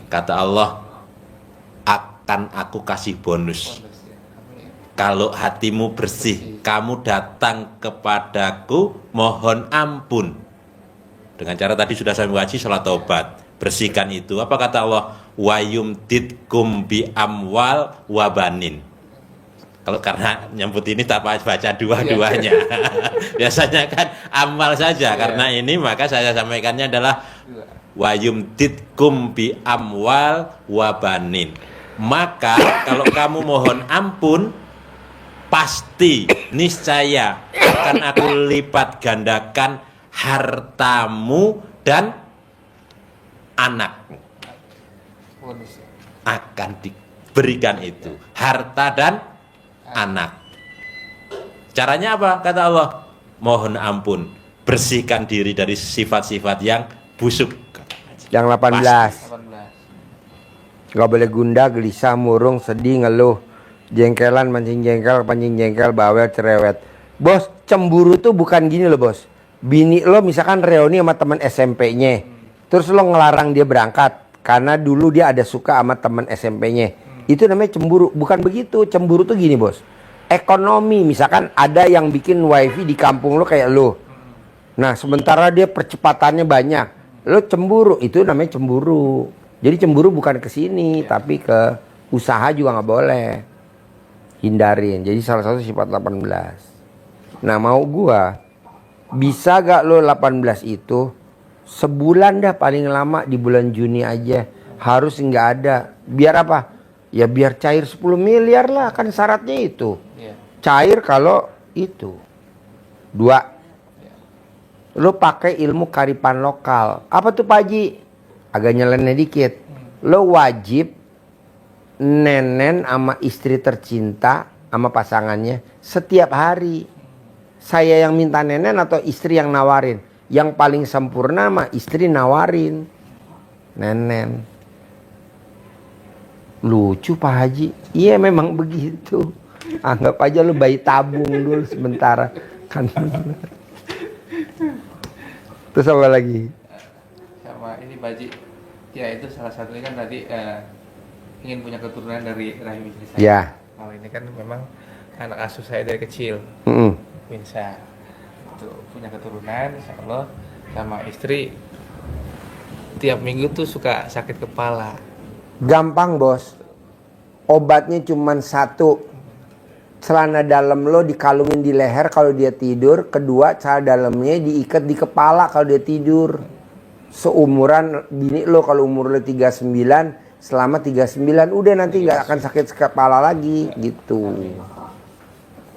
Kata Allah, akan aku kasih bonus. Kalau hatimu bersih, kamu datang kepadaku mohon ampun. Dengan cara tadi sudah saya ngaji sholat taubat. Bersihkan itu. Apa kata Allah? Wa yumditkum bi amwal wa banin. Kalau karena nyebut ini tak baca dua-duanya. Biasanya kan amal saja. Karena ini maka saya sampaikannya adalah wa yumditkum bi amwal wa banin. Maka kalau kamu mohon ampun, pasti niscaya akan aku lipat gandakan hartamu dan anak Bonus. akan diberikan itu, harta dan anak. Caranya apa? Kata Allah, mohon ampun, bersihkan diri dari sifat-sifat yang busuk. Yang 18. 18. Gak boleh gundah, gelisah, murung, sedih, ngeluh, jengkelan, mancing jengkel, pancing jengkel, bawel, cerewet. Bos, cemburu tuh bukan gini loh bos. Bini lo misalkan reuni sama teman SMP-nya, terus lo ngelarang dia berangkat karena dulu dia ada suka sama teman SMP-nya. Itu namanya cemburu. Bukan begitu. Cemburu tuh gini bos. Ekonomi, misalkan ada yang bikin wifi di kampung lo kayak lo. Nah, sementara dia percepatannya banyak, lo cemburu. Itu namanya cemburu. Jadi cemburu bukan ke sini, tapi ke usaha juga nggak boleh. Hindarin. Jadi salah satu sifat 18. Nah, mau gua bisa gak lo 18 itu sebulan dah paling lama, di bulan Juni aja harus nggak ada. Biar apa? Ya biar cair 10 miliar lah, kan syaratnya itu. Iya. Cair kalau itu. 2. Lo pakai ilmu kearifan lokal. Apa tuh Pak Haji? Agak nyeleneh dikit. Lo wajib nenen sama istri tercinta sama pasangannya setiap hari. Saya yang minta nenen atau istri yang nawarin? Yang paling sempurna mah istri nawarin nenen. Lucu Pak Haji. Iya memang begitu. Anggap aja lu bayi tabung dulu sementara kan. Terus apa lagi? Sama ini Pak Haji. Ya itu salah satunya kan tadi ingin punya keturunan dari rahim istri saya. Ya. Kalau ini kan memang anak asuh saya dari kecil. Bisa itu punya keturunan, insya Allah, sama istri tiap minggu tuh suka sakit kepala. Gampang bos. Obatnya cuma satu. Celana dalam lo dikalungin di leher kalau dia tidur. Kedua, celana dalamnya diikat di kepala kalau dia tidur. Seumuran bini lo, kalau umur lo 39, selama 39 udah nanti nggak akan sakit kepala lagi gitu.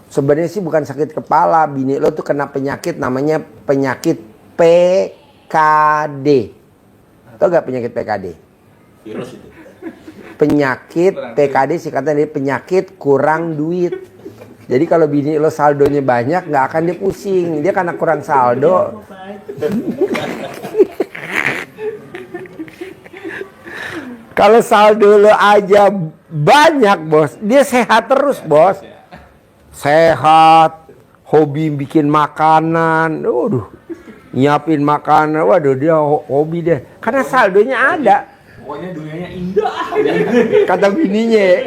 Sebenarnya sih bukan sakit kepala, bini lo tuh kena penyakit namanya penyakit PKD. Tahu gak penyakit PKD? Virus itu. Penyakit PKD singkatan dari penyakit kurang duit. Jadi kalau bini lo saldonya banyak nggak akan dia pusing, dia karena kurang saldo. Kalau saldo lo aja banyak bos, dia sehat terus bos. Sehat, hobi bikin makanan, waduh, nyiapin makanan, waduh dia hobi deh, karena saldonya ada. Pokoknya dunianya indah. Kata bininya,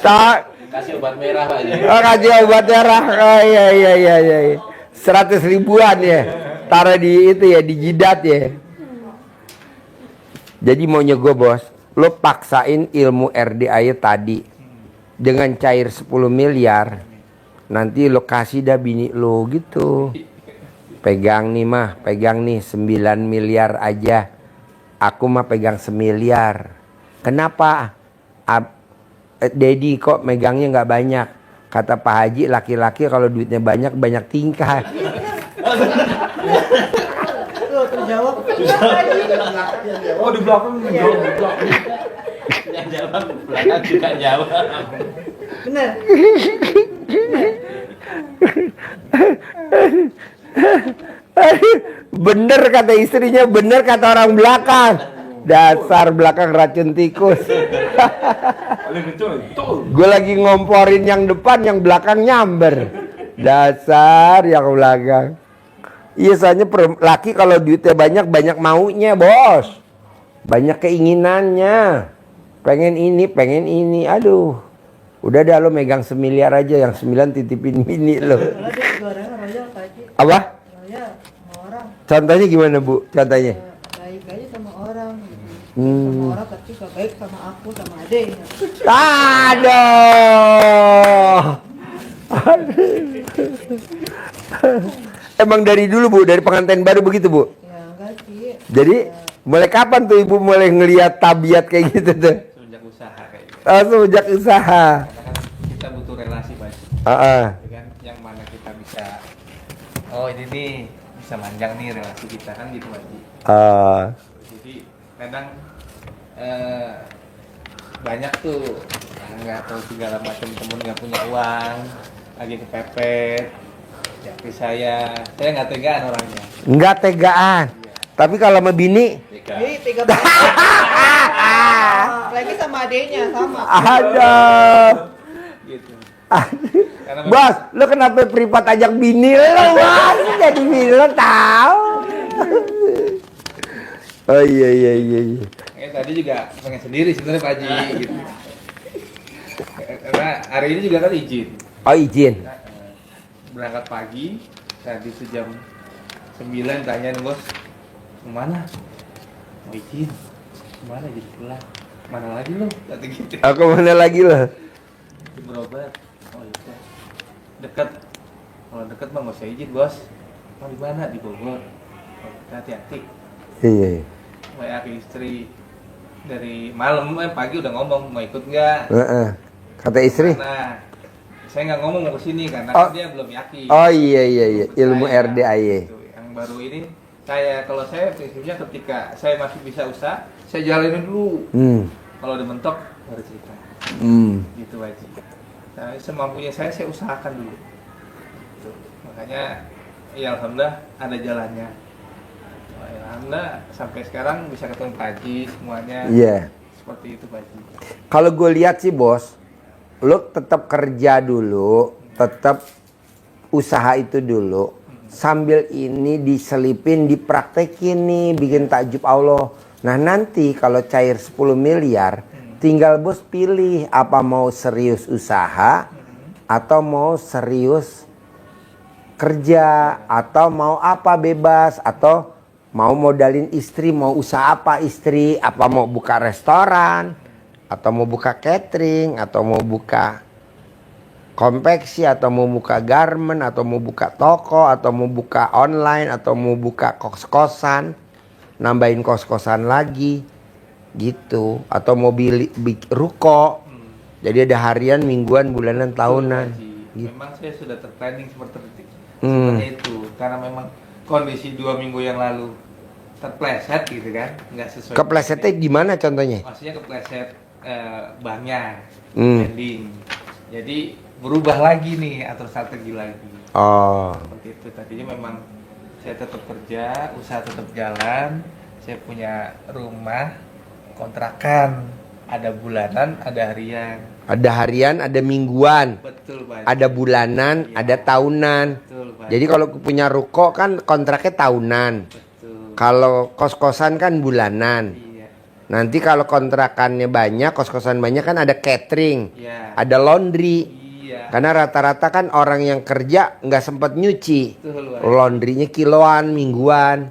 tak Kasih obat merah Pak Haji. kasih obat merah, oh, iya, 100 ribuan ya, taruh di itu ya, di jidat ya. Jadi maunya gue bos, lo paksain ilmu RDA tadi dengan cair 10 miliar. Nanti lo kasih dah bini lo gitu. Pegang nih mah, pegang nih 9 miliar aja. Aku mah pegang 1 miliar. Kenapa? Dedi kok megangnya nggak banyak. Kata Pak Haji, laki-laki kalau duitnya banyak, banyak tingkah. Tuh terjawab. Oh di belakang menjawab di belakang. Yang jawab belakang juga jawab. Bener. Bener kata istrinya, bener kata orang belakang. Dasar belakang racun tikus. Paling kenceng itu. Gue lagi ngomporin yang depan, yang belakang nyamber. Dasar yang belakang. Iya, soalnya laki kalau duitnya banyak, banyak maunya bos. Banyak keinginannya. Pengen ini, aduh. Udah dah lo megang 1 miliar aja, yang 9 titipin bini lo. Kalau dia suaranya royal Pak Haji. Apa? Royal sama orang. Contohnya gimana Bu? Contohnya? Baik aja sama orang. Hmm. Sama orang tapi gak baik sama aku, sama Ade. Aduh. Emang dari dulu Bu, dari pengantin baru begitu Bu? Ya enggak sih. Jadi mulai kapan tuh Ibu mulai ngelihat tabiat kayak gitu tuh? Semenjak usaha kayak gitu. Oh, sejak usaha. Karena kan kita butuh relasi Pak Haji. Heeh. Ya kan, yang mana kita bisa, oh ini nih bisa manjang nih relasi kita kan gitu Pak Haji. Jadi kadang banyak tuh nggak tahu segala macam temen nggak punya uang, lagi kepepet. Ya, saya nggak tegaan orangnya. Nggak tegaan. Tapi kalau sama bini, Jadi 3 banget. Lagi sama adenya sama. ada. Gitu. Aduh. Karena Bos, lo kenapa privat ajak bini lo? Bos, jadi bini lo tahu. Oh iya. Tadi juga pengen sendiri sebenarnya Pak Haji gitu. Karena hari ini juga kan izin. Oh izin. Berangkat pagi, tadi tuh jam 9 tanyain bos, kemana? Mau izin. Kemana jadi pulang? Mana lagi lo? Kata gitu. Aku mana lagi lo? Berobat. Oh itu. Dekat. Kalau dekat mah nggak usah izin bos. Mau di mana? Di Bogor. Oh, hati-hati. Iya. WA ke istri dari malam pagi udah ngomong mau ikut nggak? Heeh. Kata istri. Nah, saya nggak ngomong mau kesini karena Oh. dia belum yakin. Oh iya. Ilmu Saya, RDAY. gitu. Yang baru ini kalau saya prinsipnya ketika saya masih bisa usaha, saya jalanin dulu. Kalau udah mentok baru cerita. Gitu aja. Nah, semampunya saya usahakan dulu. Gitu. Makanya ya alhamdulillah ada jalannya. Alhamdulillah sampai sekarang bisa ketemu Pak Haji semuanya. Iya. Seperti itu Pak Haji. Kalau gue lihat sih bos, lo tetap kerja dulu, tetap usaha itu dulu. Sambil ini diselipin, dipraktekin nih, bikin takjub Allah. Nah nanti kalau cair 10 miliar, tinggal bos pilih apa mau serius usaha atau mau serius kerja atau mau apa bebas atau mau modalin istri, mau usaha apa istri, apa mau buka restoran atau mau buka catering atau mau buka konveksi atau mau buka garment atau mau buka toko atau mau buka online atau mau buka kos-kosan, nambahin kos-kosan lagi gitu, atau mau ruko. Jadi ada harian, mingguan, bulanan, tahunan. Gitu. Memang saya sudah terplanning seperti itu karena memang kondisi 2 minggu yang lalu terpleset gitu kan, nggak sesuai. Keplesetnya gimana contohnya? Maksudnya kepleset banknya, pending. Jadi berubah lagi nih, atur strategi lagi. Oh. Seperti itu. Tadinya memang saya tetap kerja, usaha tetap jalan. Saya punya rumah kontrakan, ada bulanan, ada harian. Ada harian, ada mingguan. Betul Pak. Ada bulanan, Iya. ada tahunan. Betul Pak. Jadi kalau punya ruko kan kontraknya tahunan. Betul. Kalau kos-kosan kan bulanan. Iya. Nanti kalau kontrakannya banyak, kos-kosan banyak kan ada catering, Iya. ada laundry. Iya. Karena rata-rata kan orang yang kerja nggak sempat nyuci. Betul Pak. Laundrynya kiloan, mingguan.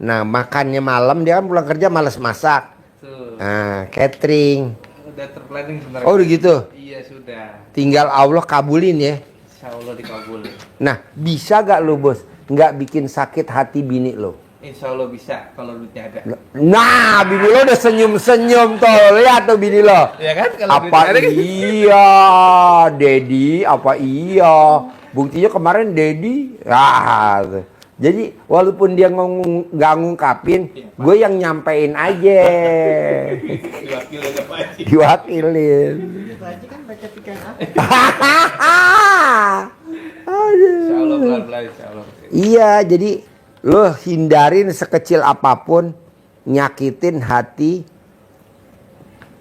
Nah makannya malam, dia kan pulang kerja malas masak. Betul. Nah catering. Udah terplanning sebenarnya. Oh udah gitu. Iya sudah. Tinggal Allah kabulin ya. Insya Allah dikabulin. Nah bisa gak lo bos nggak bikin sakit hati bini lo? Insya Allah bisa kalau duitnya ada. Nah bini lo udah senyum-senyum tuh. Lihat tuh bini lo. Ya kan kalau Apa duitnya ada kan? iya Dedi, apa iya? Buktinya kemarin Dedi tuh. Jadi walaupun dia nggak ngungkapin, gue yang nyampein aja. Diwakilin apa aja. Diwakilin. Pak Haji kan baca pikiran aku. Insya Allah pelan-pelan Insya Allah. Iya, jadi lo hindarin sekecil apapun nyakitin hati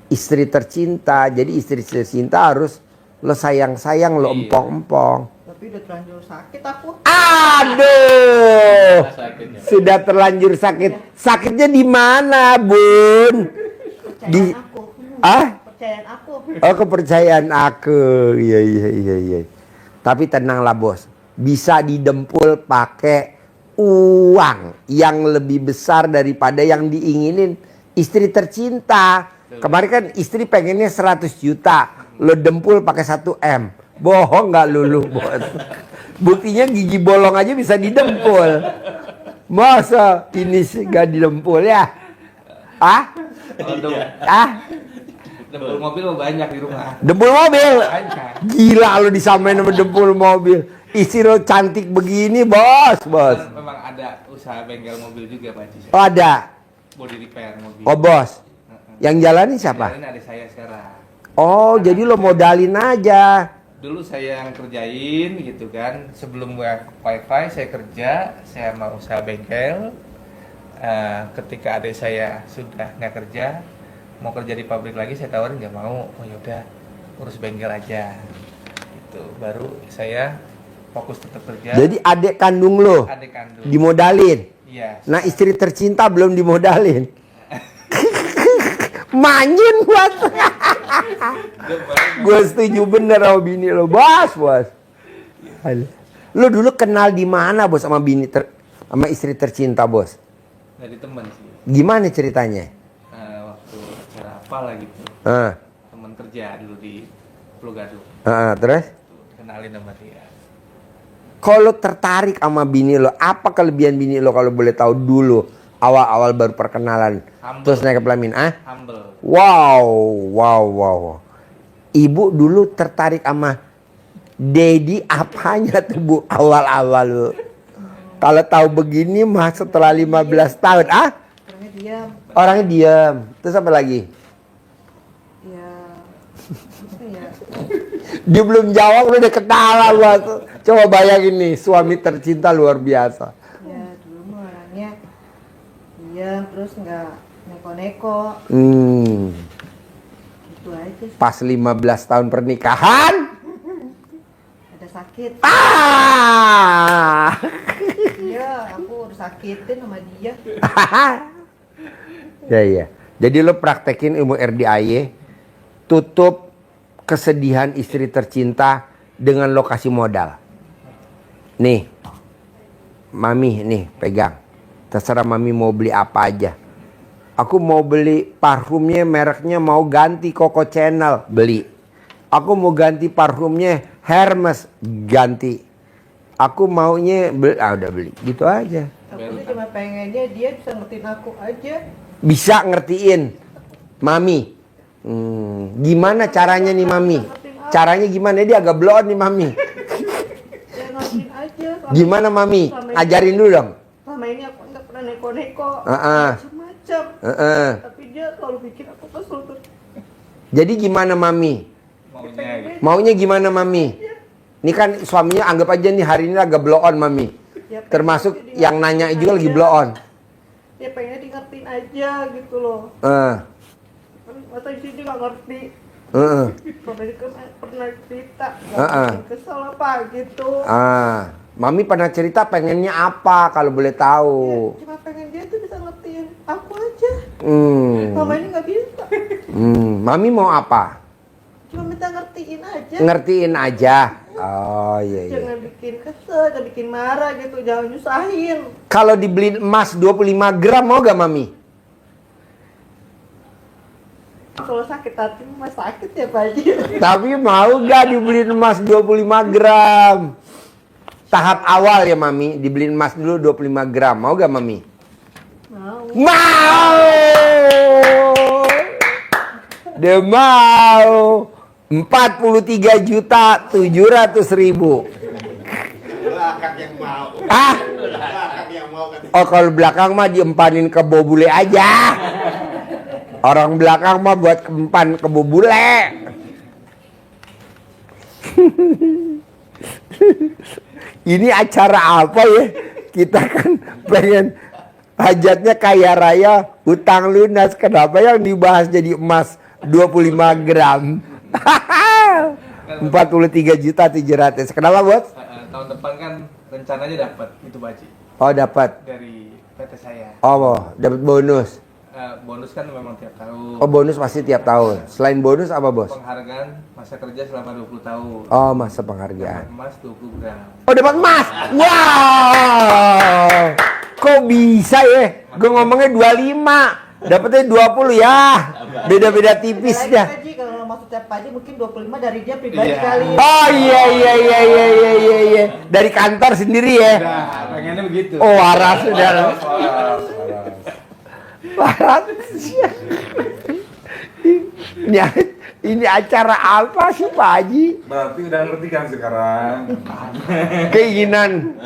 istri tercinta. Jadi istri tercinta harus lo sayang-sayang, lo Iya. empong-empong. Tapi udah terlanjur sakit aku. Aduh, Sakitnya. sudah terlanjur sakit. Sakitnya di mana, Bun? Di Kepercayaan aku. ah? Kepercayaan aku. Oh, kepercayaan aku. Iya. Tapi tenanglah, Bos. Bisa didempul pakai uang yang lebih besar daripada yang diinginin istri tercinta. Kemarin kan istri pengennya 100 juta. Lo dempul pakai 1 M. Bohong nggak lulu, Bos? Buktinya gigi bolong aja bisa didempul. Masa ini sih nggak didempul ya? Ah? Ah? Dempul mobil mah banyak di rumah. Dempul mobil? Banyak. Gila lo disamain sama dempul mobil. Istri lo cantik begini, bos. Kan memang ada usaha bengkel mobil juga Pak Haji. Oh, ada. Body repair mobil. Oh, bos. Yang jalanin siapa? Ini ada saya sekarang. Oh, jadi lo modalin aja. Dulu saya yang kerjain gitu kan. Sebelum wifi saya kerja, saya mau usaha bengkel. Ketika adik saya sudah nggak kerja, mau kerja di pabrik lagi, saya tawarin nggak mau. Oh yaudah, urus bengkel aja. Gitu. Baru saya fokus tetap kerja. Jadi adik kandung lo Adik kandung. dimodalin. Iya. Nah, istri tercinta belum dimodalin. Manjin buat. Gue setuju bener sama bini lo, bos. Lo dulu kenal di mana, bos, sama sama istri tercinta, bos? Dari temen sih. Gimana ceritanya? Waktu acara apa lah gitu. Temen kerja dulu di Pulau Gadung. Terus? Kenalin sama dia. Kalau tertarik sama bini lo, apa kelebihan bini lo kalau boleh tahu dulu? Awal-awal baru perkenalan. Humble. Terus naik ke pelaminan. Humble. Wow. Ibu dulu tertarik sama Dedi apanya tuh, Bu? Awal-awal lo. Kalau tahu begini mah setelah 15 tahun. Orangnya diam. Orangnya diam. Terus apa lagi? Ya. Apa ya? Dia belum jawab udah ketawa, Bos. Coba bayangin nih, suami tercinta luar biasa. Ya dulu mah orangnya diam, terus nggak neko-neko. Gitu aja sih. Pas 15 tahun pernikahan. Ada sakit. Iya, aku udah sakitin sama dia. Ya. Jadi lo praktekin ilmu RDAY, tutup kesedihan istri tercinta dengan lokasi modal. Nih, Mami, nih pegang. Terserah Mami mau beli apa aja. Aku mau beli parfumnya, mereknya mau ganti Coco Chanel, beli. Aku mau ganti parfumnya Hermes, ganti. Aku maunya beli, udah beli, gitu aja. Aku tuh cuma pengennya dia bisa ngertiin aku aja. Bisa ngertiin, Mami. Gimana caranya nih, Mami? Caranya gimana? Dia agak blow on nih, Mami. Dia ngertiin aja. Gimana, Mami? Ajarin dulu dong. Selama ini aku nggak pernah neko-neko. Heeh. Macam-macam. Heeh. Tapi dia selalu bikin aku kesel tuh. Jadi gimana, Mami? Maunya Maunya gimana, Mami? Ini kan suaminya anggap aja nih hari ini agak blow on, Mami. Dia pengen Termasuk dia yang nanya ngertiin juga lagi aja. blow on. Dia pengen di ngertiin aja gitu loh. Masa di sini nggak ngerti. Pernah cerita. Nggak kesel apa gitu. Mami pernah cerita pengennya apa kalau boleh tahu? Ya, cuma pengen dia tuh bisa ngertiin aku aja. Selama ini nggak bisa. Mami mau apa? Cuma minta ngertiin aja. Ngertiin aja. Oh iya. Jangan bikin kesel, jangan bikin marah gitu, jangan nyusahin. Kalau dibeliin emas 25 gram mau gak, Mami? Kalau sakit hati mah sakit ya Pak Haji. Tapi mau gak dibeliin emas 25 gram? Tahap awal ya, Mami, dibeliin emas dulu 25 gram. Mau gak, Mami? Mau. Mau! Dia mau 43.700.000. Belakang yang mau. Belakang yang mau kan. Oh, kalau belakang mah diempanin ke bobule aja. Orang belakang mah buat empan ke bobule. Ini acara apa ya? Kita kan pengen hajatnya kaya raya, utang lunas. Kenapa yang dibahas jadi emas 25 gram? 43.700.000. Kenapa, Bos? tahun depan kan rencananya dapat itu Pak Haji Oh, dapat. dari PT saya. Oh, dapat bonus. Bonus kan memang tiap tahun. Oh, bonus pasti tiap tahun. Selain bonus apa, Bos? Penghargaan masa kerja selama 20 tahun. Oh, masa penghargaan. Emas 20 gram. Oh, dapat emas. Wow. Kok bisa ya? Gue ngomongnya 25. Dapatnya 20 ya. Beda-beda tipis Lagi dah. Pak Haji, kalau maksud Pak Haji mungkin 25 dari dia pribadi Iya. kali. Oh iya. Dari kantor sendiri ya. Nah, pengennya begitu. Oh, waras sudah. Waras. Ini acara apa sih Pak Haji? Berarti udah ngerti kan sekarang. Keinginan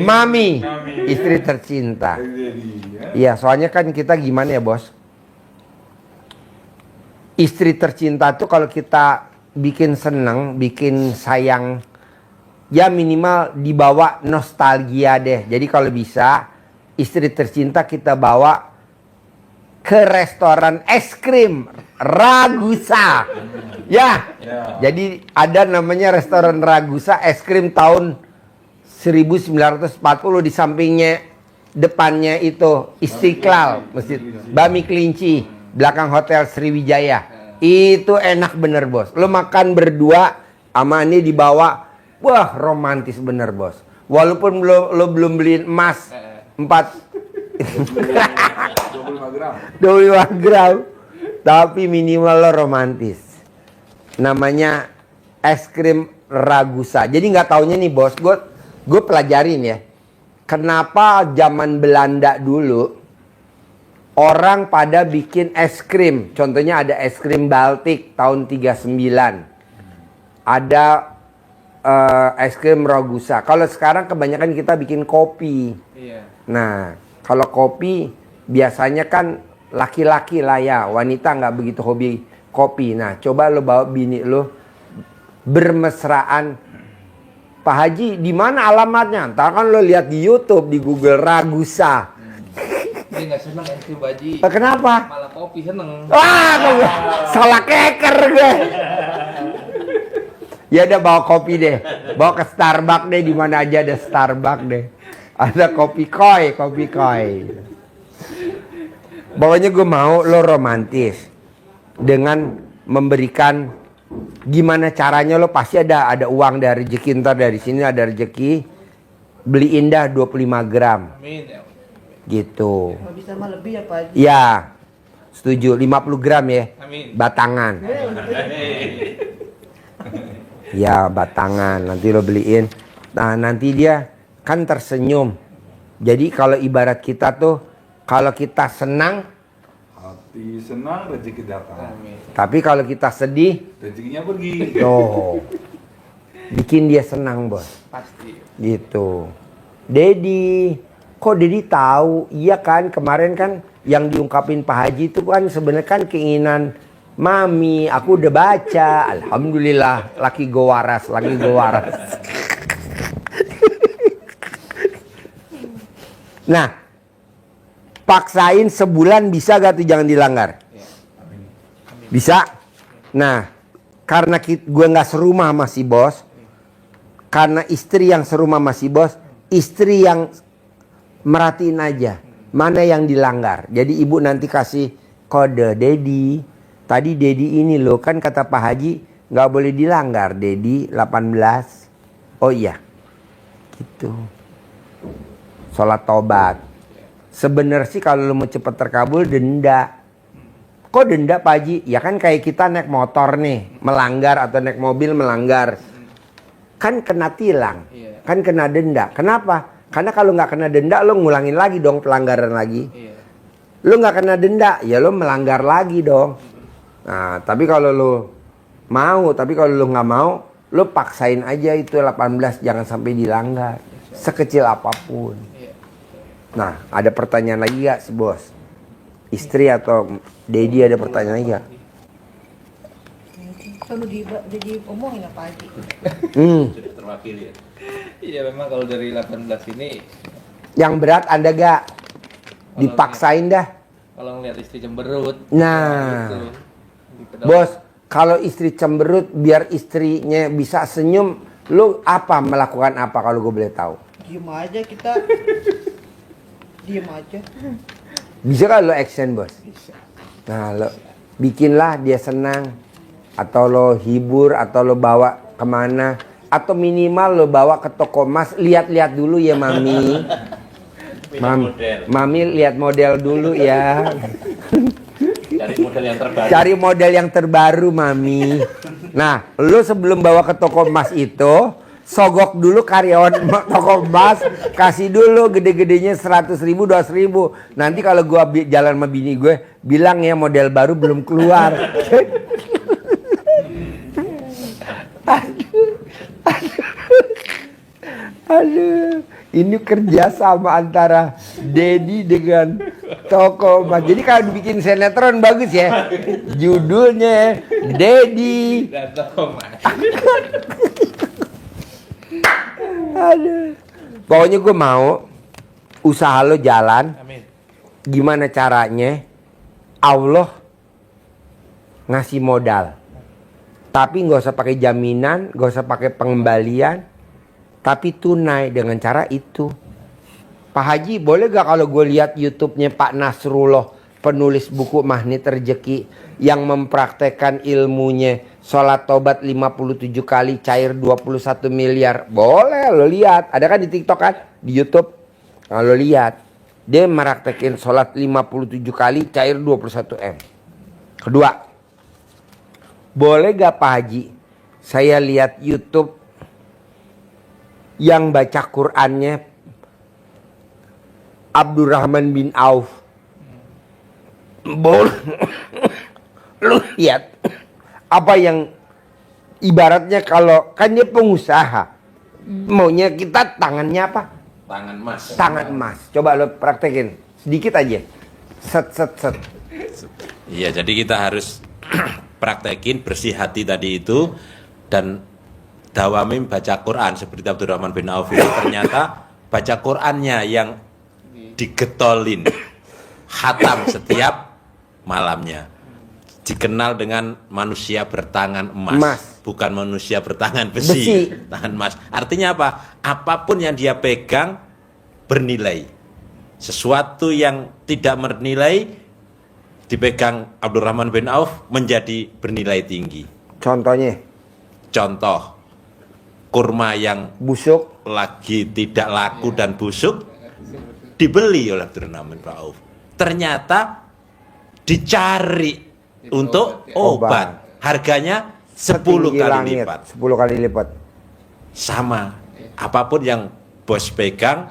Mami, istri tercinta. Jadi, ya. Iya, soalnya kan kita gimana ya bos? Istri tercinta tuh kalau kita bikin seneng, bikin sayang, ya minimal dibawa nostalgia deh. Jadi kalau bisa, istri tercinta kita bawa ke restoran es krim Ragusa. Ya, jadi ada namanya restoran Ragusa es krim tahun 1940 di sampingnya, depannya itu Istiqlal, Masjid Bami Kelinci, belakang Hotel Sriwijaya. Itu enak bener bos. Lo makan berdua sama ini dibawa, wah romantis bener bos. Walaupun lo belum beliin emas 25 gram. 25 gram, tapi minimal lo romantis. Namanya es krim Ragusa. Jadi nggak taunya nih bos, gue pelajarin ya. Kenapa zaman Belanda dulu orang pada bikin es krim. Contohnya ada es krim Baltik tahun 39. Ada es krim Ragusa. Kalau sekarang kebanyakan kita bikin kopi. Iya. Nah, kalau kopi biasanya kan laki-laki lah ya, wanita nggak begitu hobi kopi. Nah, coba lo bawa bini lo bermesraan. Pak Haji, di mana alamatnya? Ntar kan lo lihat di YouTube, di Google Ragusa. Dia nggak seneng es krim Haji. Kenapa? Malah kopi seneng. Wah, salah keker gue. Ya udah bawa kopi deh, bawa ke Starbucks deh, di mana aja ada Starbucks deh. Ada kopi koi. Pokoknya gue mau lo romantis dengan memberikan gimana caranya lo pasti ada uang dari rezeki, ntar dari sini ada rezeki beli indah 25 gram Amin ya. gitu. Kalau bisa mah lebih ya Pak Haji. Ya setuju 50 gram ya. Amin. Batangan. Ya batangan nanti lo beliin. Nah nanti dia kan tersenyum. Jadi kalau ibarat kita tuh, kalau kita senang, Hati senang, rezeki datang. tapi kalau kita sedih, Rezekinya pergi. tuh bikin dia senang bos. Pasti. Gitu. Dedi, kok Dedi tahu? Iya kan kemarin kan yang diungkapin Pak Haji itu kan sebenarnya kan keinginan Mami. Aku udah baca. Alhamdulillah, laki gue waras. Nah, paksain sebulan bisa gak tuh jangan dilanggar? Bisa? Nah, karena gue gak serumah sama si bos, karena istri yang serumah sama si bos, istri yang merhatiin aja mana yang dilanggar. Jadi ibu nanti kasih kode, Dedi, tadi Dedi ini loh, kan kata Pak Haji gak boleh dilanggar, Dedi 18. Oh iya, gitu. Sholat tobat. Sebenarnya sih kalau lo mau cepet terkabul denda. Kok denda Pak Haji? Ya kan kayak kita naik motor nih melanggar atau naik mobil melanggar, kan kena tilang, kan kena denda. Kenapa? Karena kalau nggak kena denda lo ngulangin lagi dong pelanggaran lagi. Lo nggak kena denda ya lo melanggar lagi dong. Nah tapi kalau lo mau, tapi kalau lo nggak mau, lo paksain aja itu 18 jangan sampai dilanggar sekecil apapun. Nah, ada pertanyaan lagi gak si bos? Istri atau Dedi ada pertanyaan lagi gak? Kalau diomongin ya Pak Haji. Sudah terwakili ya. Iya memang kalau dari 18 ini Yang berat Anda gak? Dipaksain dah. kalau ngeliat istri cemberut. Nah, gitu. bos, kalau istri cemberut biar istrinya bisa senyum, lu apa melakukan apa kalau gue boleh tahu? Diem aja kita. Diem aja. Bisa kan lo action bos? Nah lo bikinlah dia senang, atau lo hibur, atau lo bawa kemana, atau minimal lo bawa ke toko emas, lihat-lihat dulu ya Mami. Mami lihat model dulu ya. Cari model yang terbaru. Cari model yang terbaru Mami. Nah lo sebelum bawa ke toko emas itu, sogok dulu karyawan toko emas, kasih dulu gede-gedenya 100.000, 200.000. Nanti kalau gua jalan sama bini gue, bilang ya model baru belum keluar. Aduh, ini kerja sama antara Dedi dengan toko emas. Jadi kalau bikin sinetron bagus ya. Judulnya Dedi. Dan toko emas. Aduh. Pokoknya gue mau usaha lo jalan. Amin. Gimana caranya Allah ngasih modal. Tapi nggak usah pakai jaminan, nggak usah pakai pengembalian. Tapi tunai dengan cara itu. Pak Haji, boleh gak kalau gue lihat YouTube-nya Pak Nasrullah, penulis buku Magnet Rezeki, yang mempraktekkan ilmunya sholat tobat 57 kali, cair 21 miliar. Boleh lo lihat. Ada kan di TikTok kan? Di YouTube. Kalau lihat, dia mempraktekin sholat 57 kali, cair 21 M. Kedua, boleh gak Pak Haji, saya lihat YouTube yang baca Qur'annya Abdurrahman bin Auf. Boleh. Lu lihat apa yang ibaratnya kalau kan dia pengusaha. Maunya kita tangannya apa? Tangan emas. Tangan emas. Coba lo praktekin sedikit aja. Set set set. Iya, jadi kita harus praktekin bersih hati tadi itu dan dawamim baca Quran seperti Abdurrahman bin Auf itu ternyata baca Qurannya yang digetolin khatam setiap malamnya. Dikenal dengan manusia bertangan emas, bukan manusia bertangan besi. Tangan emas. Artinya apa? Apapun yang dia pegang bernilai. Sesuatu yang tidak bernilai dipegang Abdurrahman bin Auf menjadi bernilai tinggi. Contohnya? Contoh, kurma yang busuk lagi tidak laku dan busuk dibeli oleh Abdurrahman bin Auf. Ternyata dicari untuk obat. Harganya 10 kali lipat. 10 kali lipat. Sama. Apapun yang bos pegang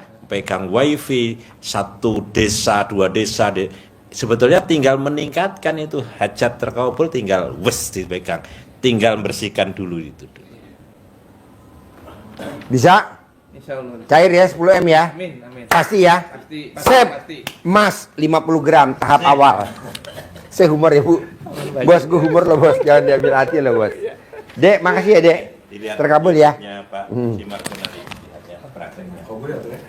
wifi, satu desa, dua desa, sebetulnya tinggal meningkatkan itu hajat terkabul, tinggal wes dipegang, tinggal membersihkan dulu itu. Bisa? Insya Allah. Cair ya 10 M ya? Amin, amin. Pasti ya? Pasti, Sep, pasti. Mas 50 gram tahap awal. Saya humor ya Bu. Bos gue humor loh bos, jangan diambil hati loh bos. Dek, makasih ya Dek. Dilihat Terkabul ya. Pak, simak nanti lihatnya prakteknya.